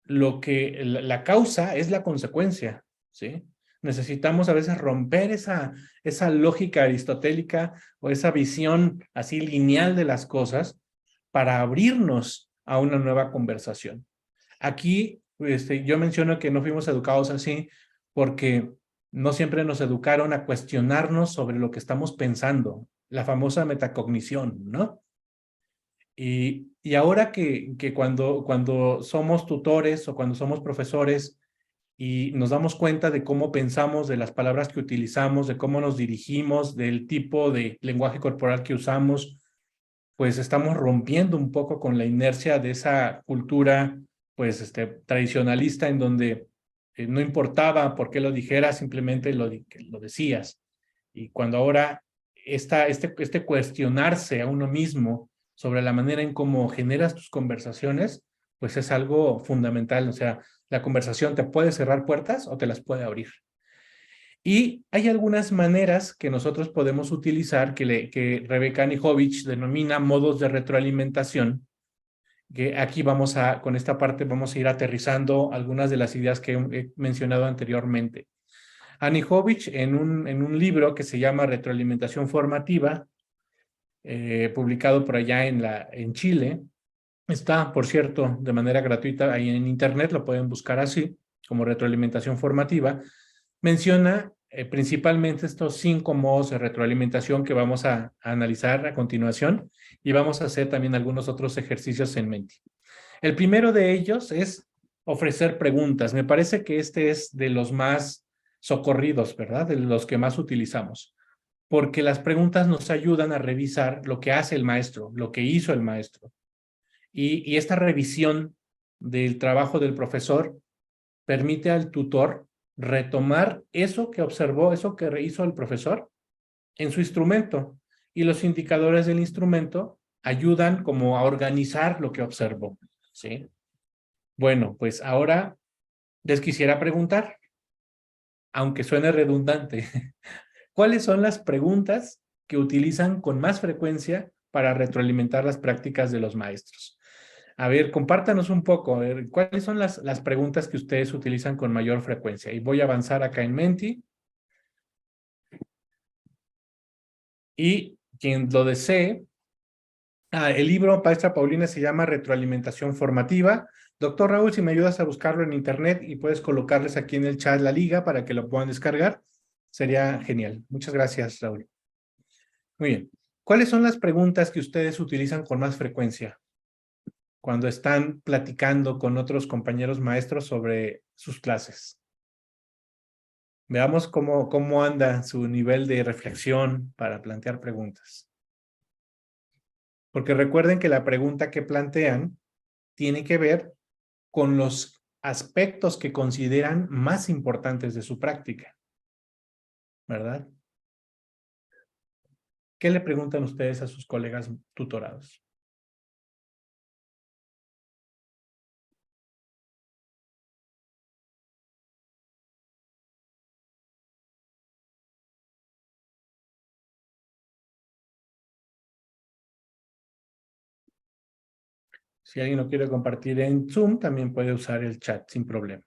la causa es la consecuencia, ¿sí? Necesitamos a veces romper esa lógica aristotélica o esa visión así lineal de las cosas para abrirnos a una nueva conversación. Aquí yo menciono que no fuimos educados así porque No siempre nos educaron a cuestionarnos sobre lo que estamos pensando, la famosa metacognición, ¿no? Y ahora que cuando somos tutores o cuando somos profesores y nos damos cuenta de cómo pensamos, de las palabras que utilizamos, de cómo nos dirigimos, del tipo de lenguaje corporal que usamos, pues estamos rompiendo un poco con la inercia de esa cultura, pues, tradicionalista en donde no importaba por qué lo dijeras, simplemente lo decías. Y cuando ahora este cuestionarse a uno mismo sobre la manera en cómo generas tus conversaciones, pues es algo fundamental. O sea, la conversación te puede cerrar puertas o te las puede abrir. Y hay algunas maneras que nosotros podemos utilizar que Rebecca Anijovic denomina modos de retroalimentación, que aquí con esta parte vamos a ir aterrizando algunas de las ideas que he mencionado anteriormente. Anijovic en un libro que se llama Retroalimentación Formativa, publicado por allá en Chile, está, por cierto, de manera gratuita ahí en internet, lo pueden buscar así, como retroalimentación formativa, menciona principalmente estos 5 modos de retroalimentación que vamos a analizar a continuación y vamos a hacer también algunos otros ejercicios en mente. El primero de ellos es ofrecer preguntas. Me parece que este es de los más socorridos, ¿verdad? De los que más utilizamos, porque las preguntas nos ayudan a revisar lo que hace el maestro, lo que hizo el maestro. Y esta revisión del trabajo del profesor permite al tutor retomar eso que observó, eso que hizo el profesor en su instrumento. Y los indicadores del instrumento ayudan como a organizar lo que observó, ¿sí? Bueno, pues ahora les quisiera preguntar, aunque suene redundante, ¿cuáles son las preguntas que utilizan con más frecuencia para retroalimentar las prácticas de los maestros? A ver, compártanos un poco, a ver, ¿cuáles son las preguntas que ustedes utilizan con mayor frecuencia? Y voy a avanzar acá en Menti. Y quien lo desee, el libro, maestra Paulina, se llama Retroalimentación Formativa. Doctor Raúl, si me ayudas a buscarlo en internet y puedes colocarles aquí en el chat la liga para que lo puedan descargar, sería genial. Muchas gracias, Raúl. Muy bien. ¿Cuáles son las preguntas que ustedes utilizan con más frecuencia cuando están platicando con otros compañeros maestros sobre sus clases? Veamos cómo anda su nivel de reflexión para plantear preguntas. Porque recuerden que la pregunta que plantean tiene que ver con los aspectos que consideran más importantes de su práctica, ¿verdad? ¿Qué le preguntan ustedes a sus colegas tutorados? Si alguien lo quiere compartir en Zoom, también puede usar el chat sin problema.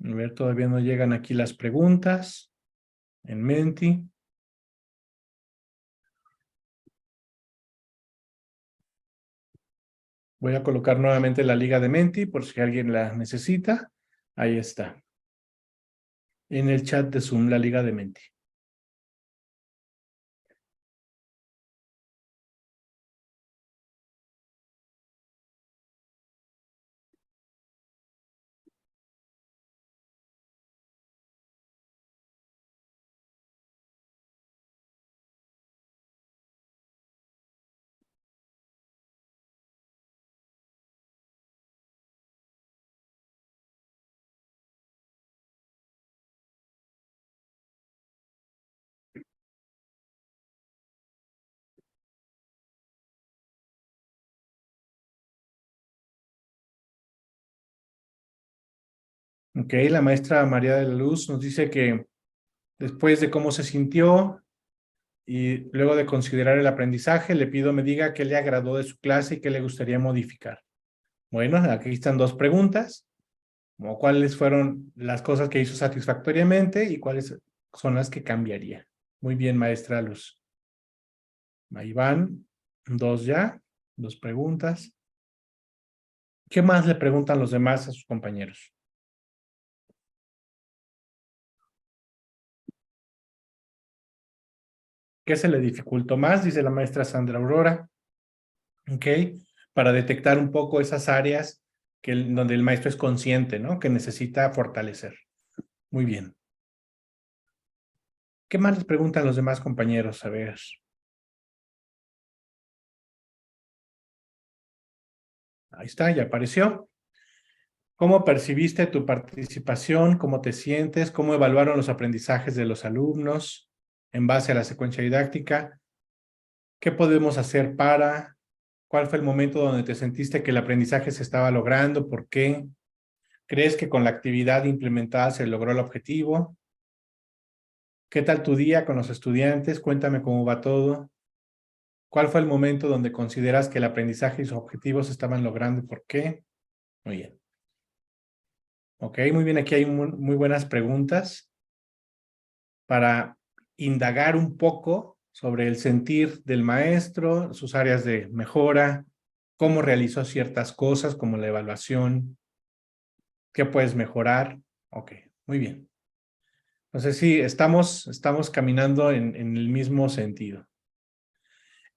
A ver, todavía no llegan aquí las preguntas en Menti. Voy a colocar nuevamente la liga de Menti por si alguien la necesita. Ahí está. En el chat de Zoom, la liga de Menti. Ok, la maestra María de la Luz nos dice que después de cómo se sintió y luego de considerar el aprendizaje, le pido me diga qué le agradó de su clase y qué le gustaría modificar. Bueno, aquí están 2 preguntas, como cuáles fueron las cosas que hizo satisfactoriamente y cuáles son las que cambiaría. Muy bien, maestra Luz. Ahí van, 2 ya, 2 preguntas. ¿Qué más le preguntan los demás a sus compañeros? ¿Qué se le dificultó más? Dice la maestra Sandra Aurora. ¿Ok? Para detectar un poco esas áreas donde el maestro es consciente, ¿no? Que necesita fortalecer. Muy bien. ¿Qué más les preguntan los demás compañeros? A ver. Ahí está, ya apareció. ¿Cómo percibiste tu participación? ¿Cómo te sientes? ¿Cómo evaluaron los aprendizajes de los alumnos en base a la secuencia didáctica? ¿Qué podemos hacer para? ¿Cuál fue el momento donde te sentiste que el aprendizaje se estaba logrando? ¿Por qué? ¿Crees que con la actividad implementada se logró el objetivo? ¿Qué tal tu día con los estudiantes? Cuéntame cómo va todo. ¿Cuál fue el momento donde consideras que el aprendizaje y sus objetivos se estaban logrando y por qué? Muy bien. Ok, muy bien. Aquí hay muy buenas preguntas para indagar un poco sobre el sentir del maestro, sus áreas de mejora, cómo realizó ciertas cosas como la evaluación, qué puedes mejorar. Ok, muy bien. Entonces sí, estamos caminando en el mismo sentido.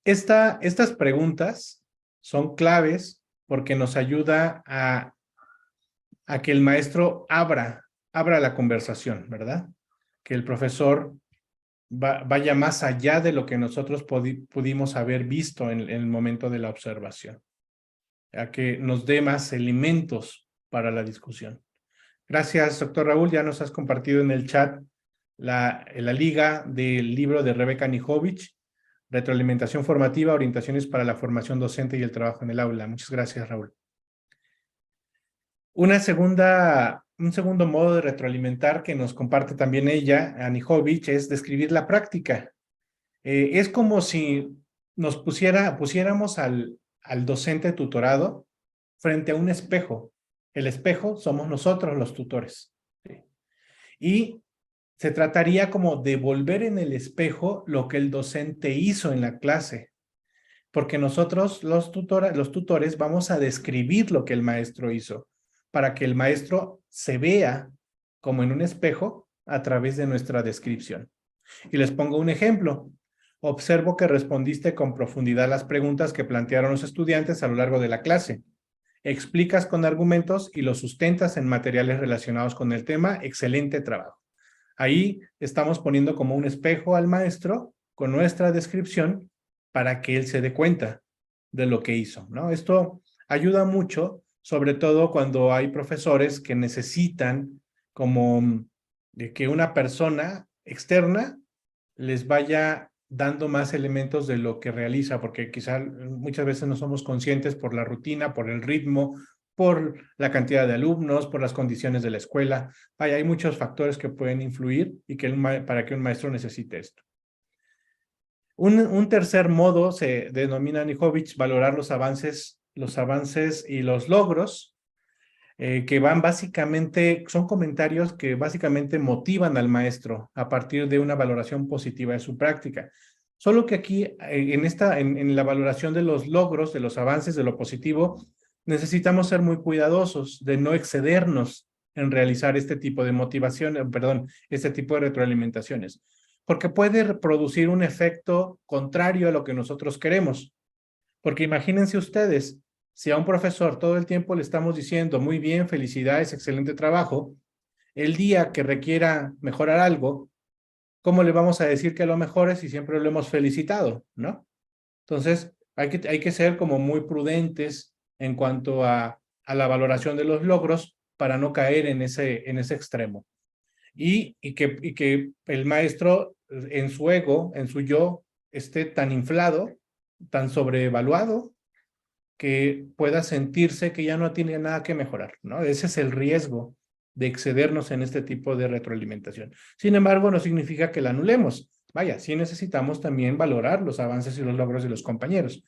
Estas preguntas son claves porque nos ayuda a que el maestro abra la conversación, ¿verdad? Que el profesor vaya más allá de lo que nosotros pudimos haber visto en el momento de la observación, a que nos dé más elementos para la discusión. Gracias, doctor Raúl. Ya nos has compartido en el chat la liga del libro de Rebeca Nijovic, Retroalimentación Formativa, Orientaciones para la Formación Docente y el Trabajo en el Aula. Muchas gracias, Raúl. Un segundo modo de retroalimentar que nos comparte también ella, Nijovic, es describir la práctica. Es como si nos pusiéramos al docente tutorado frente a un espejo. El espejo somos nosotros los tutores. ¿Sí? Y se trataría como de volver en el espejo lo que el docente hizo en la clase. Porque nosotros, los tutores, vamos a describir lo que el maestro hizo para que el maestro se vea como en un espejo a través de nuestra descripción. Y les pongo un ejemplo. Observo que respondiste con profundidad las preguntas que plantearon los estudiantes a lo largo de la clase. Explicas con argumentos y los sustentas en materiales relacionados con el tema. Excelente trabajo. Ahí estamos poniendo como un espejo al maestro con nuestra descripción para que él se dé cuenta de lo que hizo, ¿no? Esto ayuda mucho, sobre todo cuando hay profesores que necesitan como de que una persona externa les vaya dando más elementos de lo que realiza, porque quizá muchas veces no somos conscientes por la rutina, por el ritmo, por la cantidad de alumnos, por las condiciones de la escuela. Hay muchos factores que pueden influir y para que un maestro necesite esto. Un tercer modo se denomina Nijovic valorar los avances y los logros, que van básicamente, son comentarios que básicamente motivan al maestro a partir de una valoración positiva de su práctica. Solo que aquí, en la valoración de los logros, de los avances, de lo positivo, necesitamos ser muy cuidadosos de no excedernos en realizar este tipo de este tipo de retroalimentaciones, porque puede producir un efecto contrario a lo que nosotros queremos. Porque imagínense ustedes, si a un profesor todo el tiempo le estamos diciendo, muy bien, felicidades, excelente trabajo, el día que requiera mejorar algo, ¿cómo le vamos a decir que lo mejore si siempre lo hemos felicitado, ¿no? Entonces, hay que ser como muy prudentes en cuanto a la valoración de los logros para no caer en ese extremo. Y que el maestro en su ego, en su yo, esté tan inflado, tan sobrevaluado, que pueda sentirse que ya no tiene nada que mejorar, ¿no? Ese es el riesgo de excedernos en este tipo de retroalimentación. Sin embargo, no significa que la anulemos. Vaya, sí necesitamos también valorar los avances y los logros de los compañeros.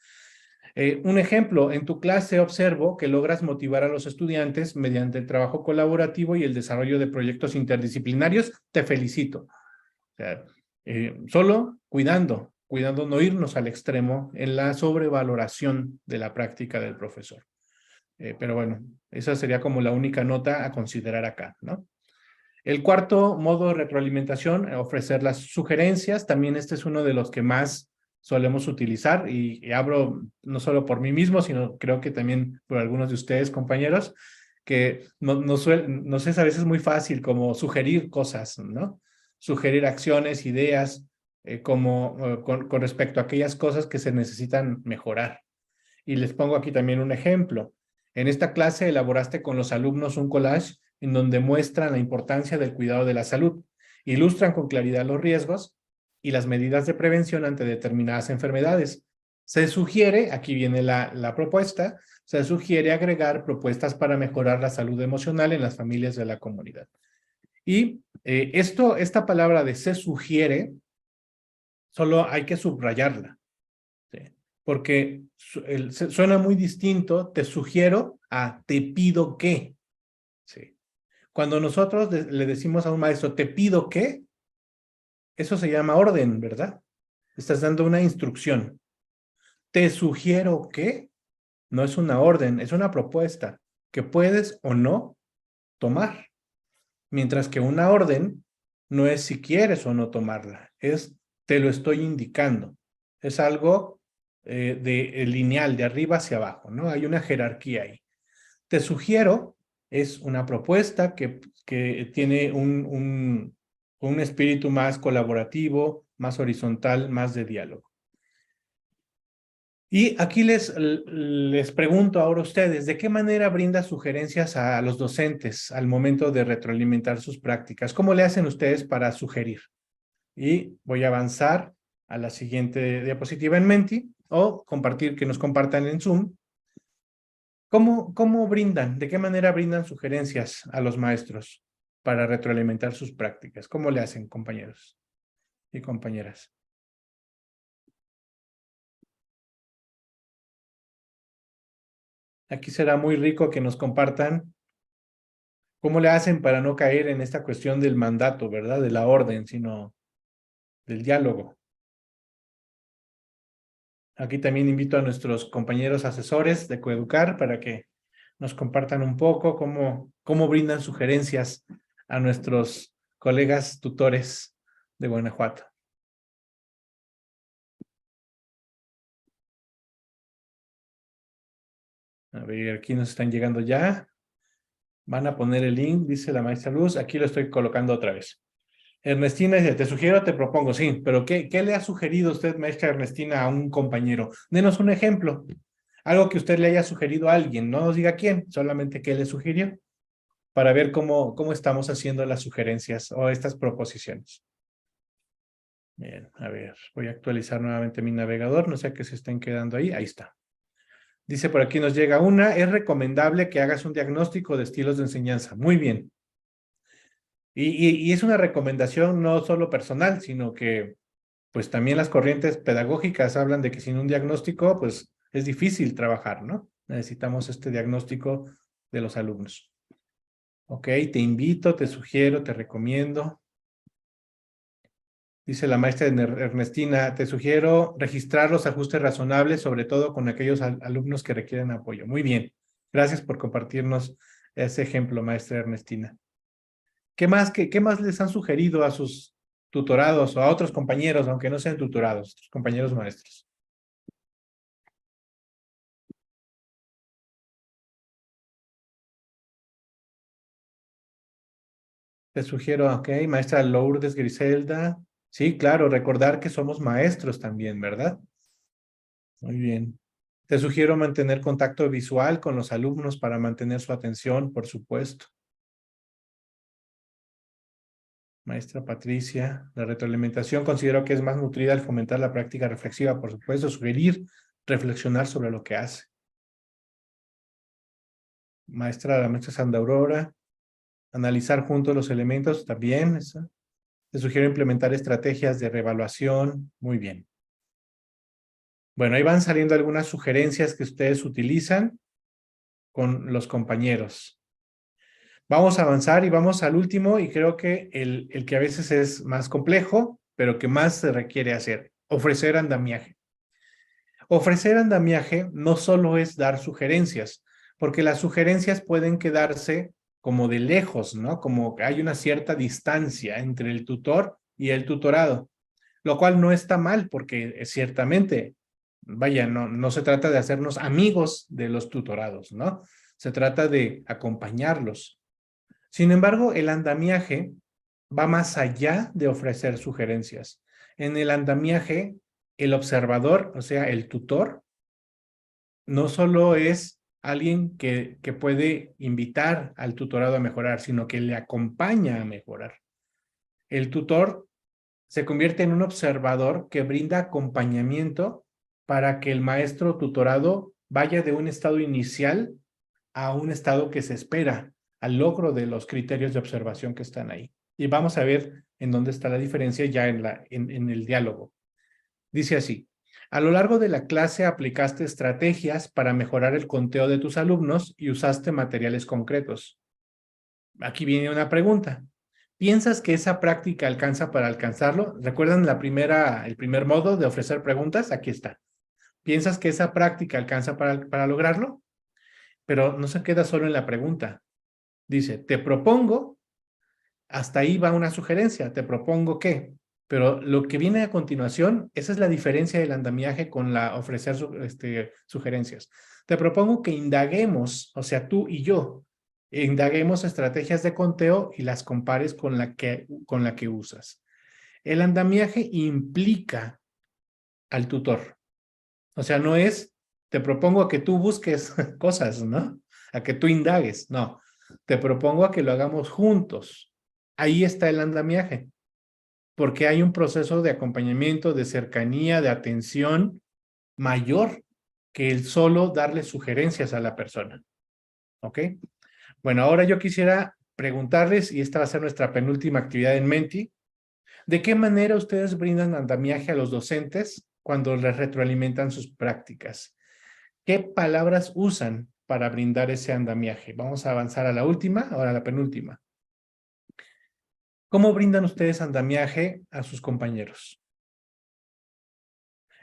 Un ejemplo, en tu clase observo que logras motivar a los estudiantes mediante el trabajo colaborativo y el desarrollo de proyectos interdisciplinarios. Te felicito. sea, solo cuidando no irnos al extremo en la sobrevaloración de la práctica del profesor. Pero bueno, esa sería como la única nota a considerar acá, ¿no? El cuarto modo de retroalimentación, ofrecer las sugerencias. También este es uno de los que más solemos utilizar y hablo no solo por mí mismo, sino creo que también por algunos de ustedes, compañeros, que nos es a veces muy fácil como sugerir cosas, ¿no? Sugerir acciones, ideas, con respecto a aquellas cosas que se necesitan mejorar. Y les pongo aquí también un ejemplo. En esta clase elaboraste con los alumnos un collage en donde muestran la importancia del cuidado de la salud, ilustran con claridad los riesgos y las medidas de prevención ante determinadas enfermedades. Se sugiere, aquí viene la propuesta, se sugiere agregar propuestas para mejorar la salud emocional en las familias de la comunidad. Y esta palabra de se sugiere, solo hay que subrayarla. ¿Sí? Porque suena muy distinto, te sugiero a te pido que. ¿Sí? Cuando nosotros le decimos a un maestro, te pido que, eso se llama orden, ¿verdad? Estás dando una instrucción. Te sugiero que, no es una orden, es una propuesta que puedes o no tomar. Mientras que una orden no es si quieres o no tomarla, es te lo estoy indicando. Es algo lineal, de arriba hacia abajo, ¿no? Hay una jerarquía ahí. Te sugiero es una propuesta que tiene un espíritu más colaborativo, más horizontal, más de diálogo. Y aquí les pregunto ahora a ustedes, ¿de qué manera brinda sugerencias a los docentes al momento de retroalimentar sus prácticas? ¿Cómo le hacen ustedes para sugerir? Y voy a avanzar a la siguiente diapositiva en Menti o que nos compartan en Zoom. ¿Cómo brindan? ¿De qué manera brindan sugerencias a los maestros para retroalimentar sus prácticas? ¿Cómo le hacen, compañeros y compañeras? Aquí será muy rico que nos compartan cómo le hacen para no caer en esta cuestión del mandato, ¿verdad? De la orden, sino del diálogo. Aquí también invito a nuestros compañeros asesores de Coeducar para que nos compartan un poco cómo brindan sugerencias a nuestros colegas tutores de Guanajuato. A ver, aquí nos están llegando ya. Van a poner el link, dice la maestra Luz. Aquí lo estoy colocando otra vez. Ernestina dice, te sugiero, te propongo. Sí, pero ¿qué le ha sugerido usted, maestra Ernestina, a un compañero? Denos un ejemplo. Algo que usted le haya sugerido a alguien. No nos diga quién, solamente qué le sugirió, para ver cómo estamos haciendo las sugerencias o estas proposiciones. Bien, a ver, voy a actualizar nuevamente mi navegador. No sé qué se estén quedando ahí. Ahí está. Dice por aquí nos llega una, es recomendable que hagas un diagnóstico de estilos de enseñanza. Muy bien. Y es una recomendación no solo personal, sino que pues también las corrientes pedagógicas hablan de que sin un diagnóstico pues es difícil trabajar, ¿no? Necesitamos este diagnóstico de los alumnos. Ok, te invito, te sugiero, te recomiendo. Dice la maestra Ernestina, te sugiero registrar los ajustes razonables, sobre todo con aquellos alumnos que requieren apoyo. Muy bien. Gracias por compartirnos ese ejemplo, maestra Ernestina. ¿Qué más les han sugerido a sus tutorados o a otros compañeros, aunque no sean tutorados, compañeros maestros? Te sugiero, ok, maestra Lourdes Griselda. Sí, claro, recordar que somos maestros también, ¿verdad? Muy bien. Te sugiero mantener contacto visual con los alumnos para mantener su atención, por supuesto. Maestra Patricia, la retroalimentación considero que es más nutrida al fomentar la práctica reflexiva, por supuesto, sugerir, reflexionar sobre lo que hace. La maestra Sandra Aurora, analizar juntos los elementos, también. Te sugiero implementar estrategias de reevaluación, muy bien. Bueno, ahí van saliendo algunas sugerencias que ustedes utilizan con los compañeros. Vamos a avanzar y vamos al último y creo que el que a veces es más complejo, pero que más se requiere hacer, ofrecer andamiaje. Ofrecer andamiaje no solo es dar sugerencias, porque las sugerencias pueden quedarse como de lejos, ¿no? Como que hay una cierta distancia entre el tutor y el tutorado, lo cual no está mal porque ciertamente, vaya, no se trata de hacernos amigos de los tutorados, ¿no? Se trata de acompañarlos. Sin embargo, el andamiaje va más allá de ofrecer sugerencias. En el andamiaje, el observador, o sea, el tutor, no solo es alguien que puede invitar al tutorado a mejorar, sino que le acompaña a mejorar. El tutor se convierte en un observador que brinda acompañamiento para que el maestro tutorado vaya de un estado inicial a un estado que se espera, al logro de los criterios de observación que están ahí. Y vamos a ver en dónde está la diferencia ya en el diálogo. Dice así: a lo largo de la clase aplicaste estrategias para mejorar el conteo de tus alumnos y usaste materiales concretos. Aquí viene una pregunta. ¿Piensas que esa práctica alcanza para alcanzarlo? ¿Recuerdan el primer modo de ofrecer preguntas? Aquí está. ¿Piensas que esa práctica alcanza para lograrlo? Pero no se queda solo en la pregunta. Dice, te propongo, hasta ahí va una sugerencia, te propongo qué. Pero lo que viene a continuación, esa es la diferencia del andamiaje con la ofrecer sugerencias. Te propongo que indaguemos, o sea, tú y yo, indaguemos estrategias de conteo y las compares con la que usas. El andamiaje implica al tutor. O sea, no es, te propongo a que tú busques cosas, ¿no? A que tú indagues, no. Te propongo a que lo hagamos juntos. Ahí está el andamiaje, porque hay un proceso de acompañamiento, de cercanía, de atención mayor que el solo darle sugerencias a la persona. ¿Ok? Bueno, ahora yo quisiera preguntarles, y esta va a ser nuestra penúltima actividad en Menti, ¿de qué manera ustedes brindan andamiaje a los docentes cuando les retroalimentan sus prácticas? ¿Qué palabras usan para brindar ese andamiaje? Vamos a avanzar a la última, ahora a la penúltima. ¿Cómo brindan ustedes andamiaje a sus compañeros?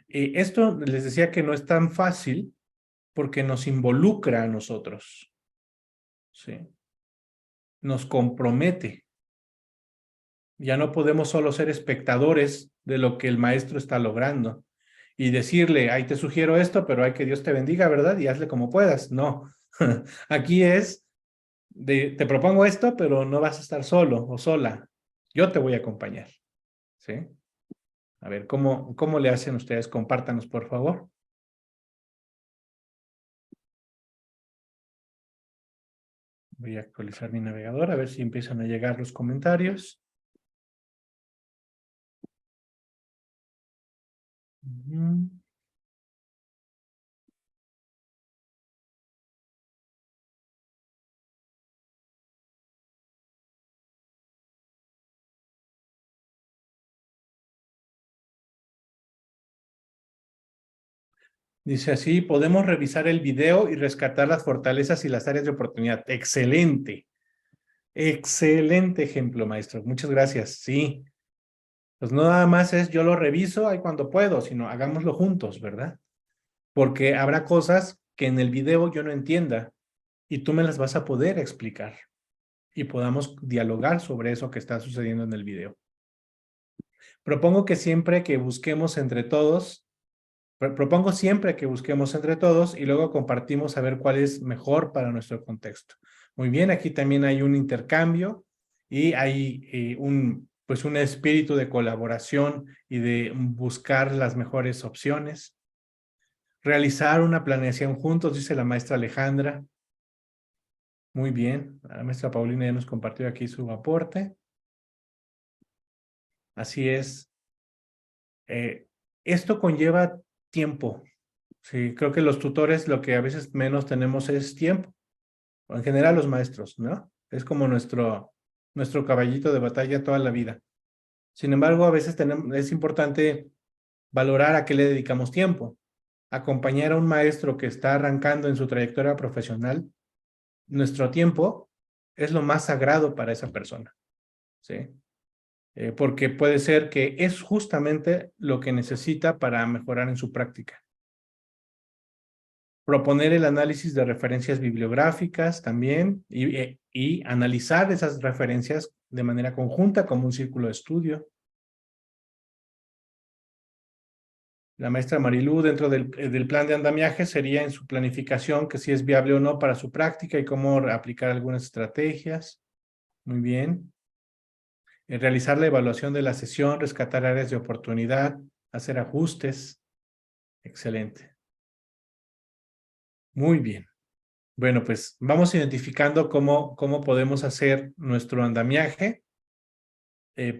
Esto les decía que no es tan fácil porque nos involucra a nosotros, ¿sí? Nos compromete. Ya no podemos solo ser espectadores de lo que el maestro está logrando y decirle, ahí te sugiero esto, pero hay que Dios te bendiga, ¿verdad? Y hazle como puedas. No, aquí es, te propongo esto, pero no vas a estar solo o sola. Yo te voy a acompañar, ¿sí? A ver, ¿cómo le hacen ustedes? Compártanos, por favor. Voy a actualizar mi navegador, a ver si empiezan a llegar los comentarios. Dice así, podemos revisar el video y rescatar las fortalezas y las áreas de oportunidad. Excelente. Excelente ejemplo, maestro. Muchas gracias. Sí. Pues no nada más es yo lo reviso ahí cuando puedo, sino hagámoslo juntos, ¿verdad? Porque habrá cosas que en el video yo no entienda y tú me las vas a poder explicar y podamos dialogar sobre eso que está sucediendo en el video. Propongo que siempre que busquemos entre todos, propongo siempre que busquemos entre todos y luego compartimos a ver cuál es mejor para nuestro contexto. Muy bien, aquí también hay un intercambio y hay pues un espíritu de colaboración y de buscar las mejores opciones. Realizar una planeación juntos, dice la maestra Alejandra. Muy bien, la maestra Paulina ya nos compartió aquí su aporte. Así es. Esto conlleva tiempo. Sí, creo que los tutores lo que a veces menos tenemos es tiempo. O en general los maestros, ¿no? Es como nuestro caballito de batalla toda la vida. Sin embargo, a veces es importante valorar a qué le dedicamos tiempo. Acompañar a un maestro que está arrancando en su trayectoria profesional, nuestro tiempo es lo más sagrado para esa persona, ¿sí? Porque puede ser que es justamente lo que necesita para mejorar en su práctica. Proponer el análisis de referencias bibliográficas también y analizar esas referencias de manera conjunta como un círculo de estudio. La maestra Marilú, dentro del plan de andamiaje, sería en su planificación que si es viable o no para su práctica y cómo aplicar algunas estrategias. Muy bien. Realizar la evaluación de la sesión, rescatar áreas de oportunidad, hacer ajustes. Excelente. Muy bien. Bueno, pues vamos identificando cómo podemos hacer nuestro andamiaje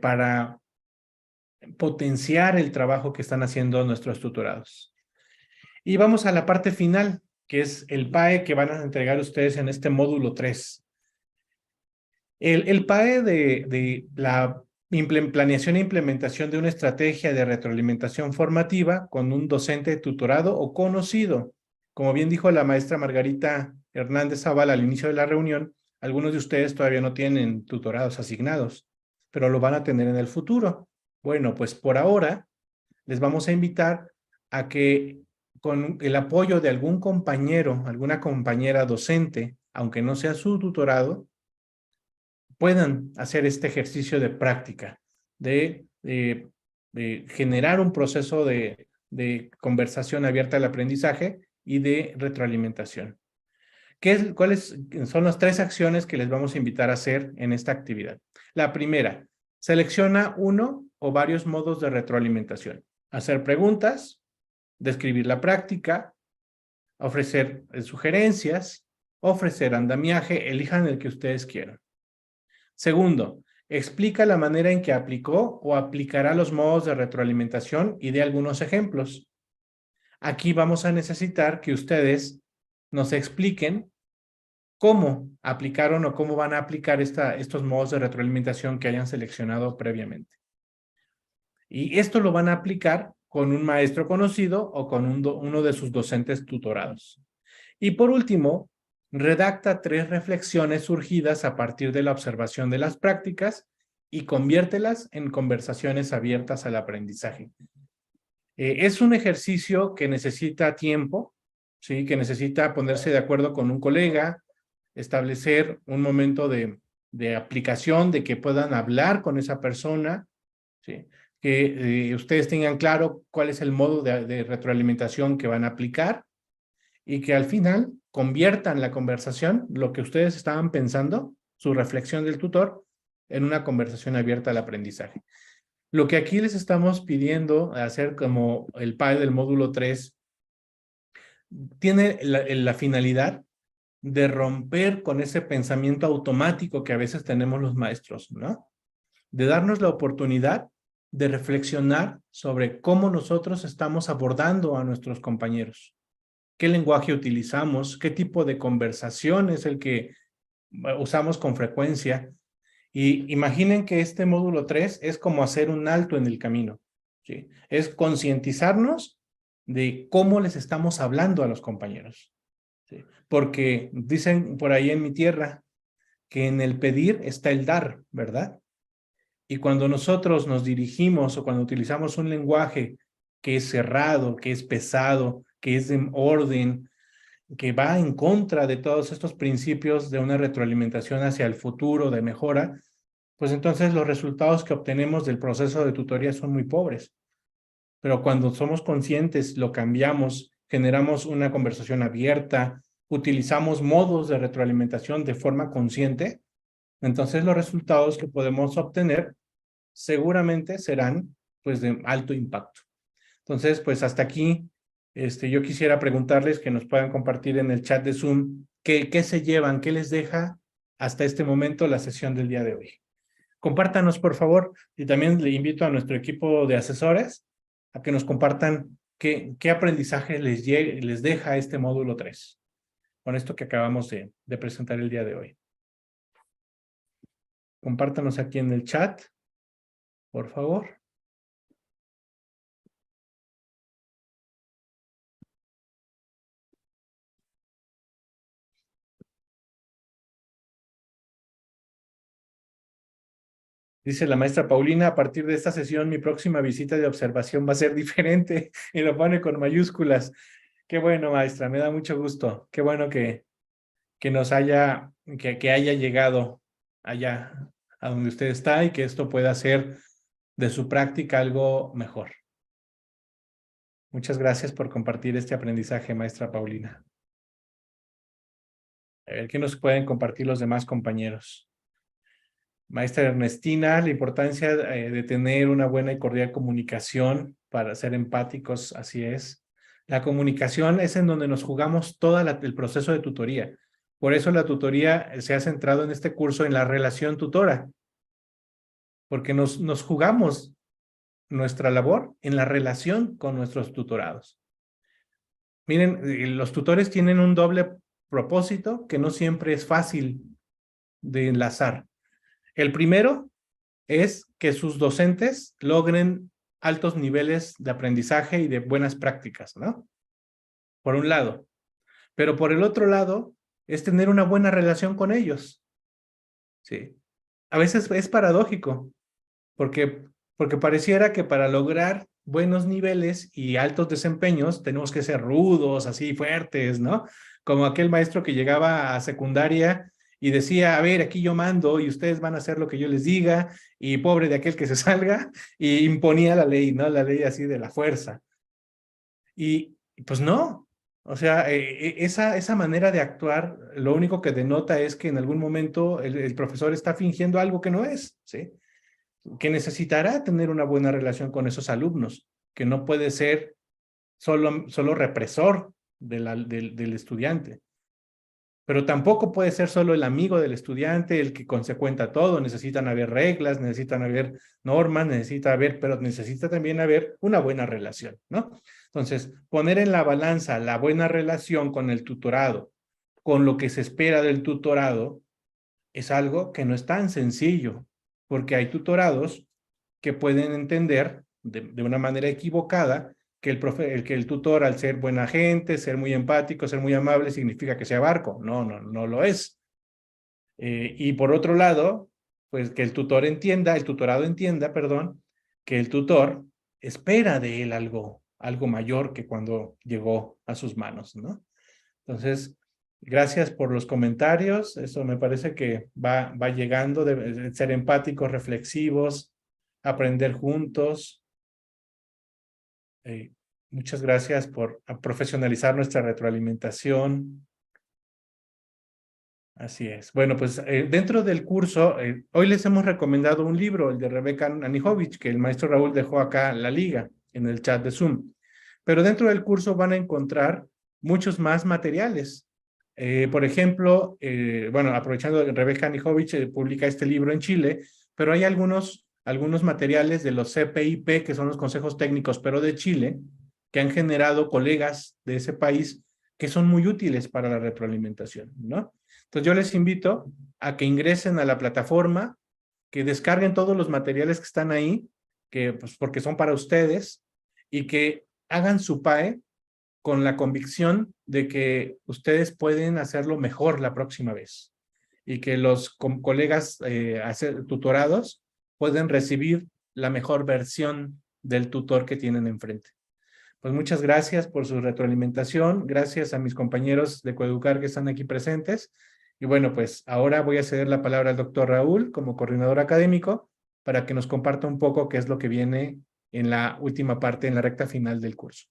para potenciar el trabajo que están haciendo nuestros tutorados. Y vamos a la parte final, que es el PAE que van a entregar ustedes en este módulo 3. El PAE de la planeación e implementación de una estrategia de retroalimentación formativa con un docente tutorado o conocido. Como bien dijo la maestra Margarita Hernández Zavala al inicio de la reunión, algunos de ustedes todavía no tienen tutorados asignados, pero lo van a tener en el futuro. Bueno, pues por ahora les vamos a invitar a que con el apoyo de algún compañero, alguna compañera docente, aunque no sea su tutorado, puedan hacer este ejercicio de práctica, de generar un proceso de conversación abierta al aprendizaje y de retroalimentación. ¿Cuáles son las 3 acciones que les vamos a invitar a hacer en esta actividad? La primera, selecciona uno o varios modos de retroalimentación. Hacer preguntas, describir la práctica, ofrecer sugerencias, ofrecer andamiaje, elijan el que ustedes quieran. Segundo, explica la manera en que aplicó o aplicará los modos de retroalimentación y dé algunos ejemplos. Aquí vamos a necesitar que ustedes nos expliquen cómo aplicaron o cómo van a aplicar estos modos de retroalimentación que hayan seleccionado previamente. Y esto lo van a aplicar con un maestro conocido o con uno de sus docentes tutorados. Y por último, redacta 3 reflexiones surgidas a partir de la observación de las prácticas y conviértelas en conversaciones abiertas al aprendizaje. Es un ejercicio que necesita tiempo, ¿sí? Que necesita ponerse de acuerdo con un colega, establecer un momento de aplicación, de que puedan hablar con esa persona, ¿sí? Que ustedes tengan claro cuál es el modo de retroalimentación que van a aplicar y que al final conviertan la conversación, lo que ustedes estaban pensando, su reflexión del tutor, en una conversación abierta al aprendizaje. Lo que aquí les estamos pidiendo hacer como el PAE del módulo 3 tiene la finalidad de romper con ese pensamiento automático que a veces tenemos los maestros, ¿no? De darnos la oportunidad de reflexionar sobre cómo nosotros estamos abordando a nuestros compañeros. ¿Qué lenguaje utilizamos? ¿Qué tipo de conversación es el que usamos con frecuencia? Y imaginen que este módulo 3 es como hacer un alto en el camino, ¿sí? Es concientizarnos de cómo les estamos hablando a los compañeros, ¿sí? Porque dicen por ahí en mi tierra que en el pedir está el dar, ¿verdad? Y cuando nosotros nos dirigimos o cuando utilizamos un lenguaje que es cerrado, que es pesado, que es de orden, que va en contra de todos estos principios de una retroalimentación hacia el futuro, de mejora, pues entonces los resultados que obtenemos del proceso de tutoría son muy pobres. Pero cuando somos conscientes, lo cambiamos, generamos una conversación abierta, utilizamos modos de retroalimentación de forma consciente, entonces los resultados que podemos obtener seguramente serán pues de alto impacto. Entonces, pues hasta aquí, yo quisiera preguntarles que nos puedan compartir en el chat de Zoom qué se llevan, qué les deja hasta este momento la sesión del día de hoy. Compártanos, por favor, y también le invito a nuestro equipo de asesores a que nos compartan qué aprendizaje les deja este módulo 3, con esto que acabamos de presentar el día de hoy. Compártanos aquí en el chat, por favor. Dice la maestra Paulina, a partir de esta sesión, mi próxima visita de observación va a ser diferente. Y lo pone con mayúsculas. Qué bueno, maestra, me da mucho gusto. Qué bueno que nos haya, que haya llegado allá a donde usted está y que esto pueda hacer de su práctica algo mejor. Muchas gracias por compartir este aprendizaje, maestra Paulina. A ver, ¿qué nos pueden compartir los demás compañeros? Maestra Ernestina, la importancia de tener una buena y cordial comunicación para ser empáticos, así es. La comunicación es en donde nos jugamos todo el proceso de tutoría. Por eso la tutoría se ha centrado en este curso en la relación tutora, porque nos jugamos nuestra labor en la relación con nuestros tutorados. Miren, los tutores tienen un doble propósito que no siempre es fácil de enlazar. El primero es que sus docentes logren altos niveles de aprendizaje y de buenas prácticas, ¿no? Por un lado. Pero por el otro lado, es tener una buena relación con ellos. Sí. A veces es paradójico, porque pareciera que para lograr buenos niveles y altos desempeños tenemos que ser rudos, así fuertes, ¿no? Como aquel maestro que llegaba a secundaria y decía, a ver, aquí yo mando y ustedes van a hacer lo que yo les diga, y pobre de aquel que se salga, y imponía la ley, ¿no? La ley así de la fuerza. Y pues no, o sea, esa manera de actuar, lo único que denota es que en algún momento el profesor está fingiendo algo que no es, ¿sí? Que necesitará tener una buena relación con esos alumnos, que no puede ser solo represor del estudiante. Pero tampoco puede ser solo el amigo del estudiante, el que consecuenta todo. Necesitan haber reglas, necesitan haber normas, pero necesita también haber una buena relación, ¿no? Entonces, poner en la balanza la buena relación con el tutorado, con lo que se espera del tutorado, es algo que no es tan sencillo, porque hay tutorados que pueden entender de una manera equivocada que que el tutor, al ser buena gente, ser muy empático, ser muy amable, significa que sea barco. No, no, no lo es. Y por otro lado, pues que el tutorado entienda, perdón, que el tutor espera de él algo mayor que cuando llegó a sus manos, ¿no? Entonces, gracias por los comentarios. Eso me parece que va llegando, de ser empáticos, reflexivos, aprender juntos. Muchas gracias por profesionalizar nuestra retroalimentación. Así es. Bueno, pues dentro del curso, hoy les hemos recomendado un libro, el de Rebeca Anijovic, que el maestro Raúl dejó acá la liga en el chat de Zoom. Pero dentro del curso van a encontrar muchos más materiales. Por ejemplo, bueno, aprovechando que Rebeca Anijovic publica este libro en Chile, pero hay algunos materiales de los CPIP, que son los consejos técnicos, pero de Chile, que han generado colegas de ese país que son muy útiles para la retroalimentación, ¿no? Entonces yo les invito a que ingresen a la plataforma, que descarguen todos los materiales que están ahí, pues porque son para ustedes, y que hagan su PAE con la convicción de que ustedes pueden hacerlo mejor la próxima vez y que los colegas tutorados pueden recibir la mejor versión del tutor que tienen enfrente. Pues muchas gracias por su retroalimentación, gracias a mis compañeros de Coeducar que están aquí presentes. Y bueno, pues ahora voy a ceder la palabra al doctor Raúl como coordinador académico para que nos comparta un poco qué es lo que viene en la última parte, en la recta final del curso.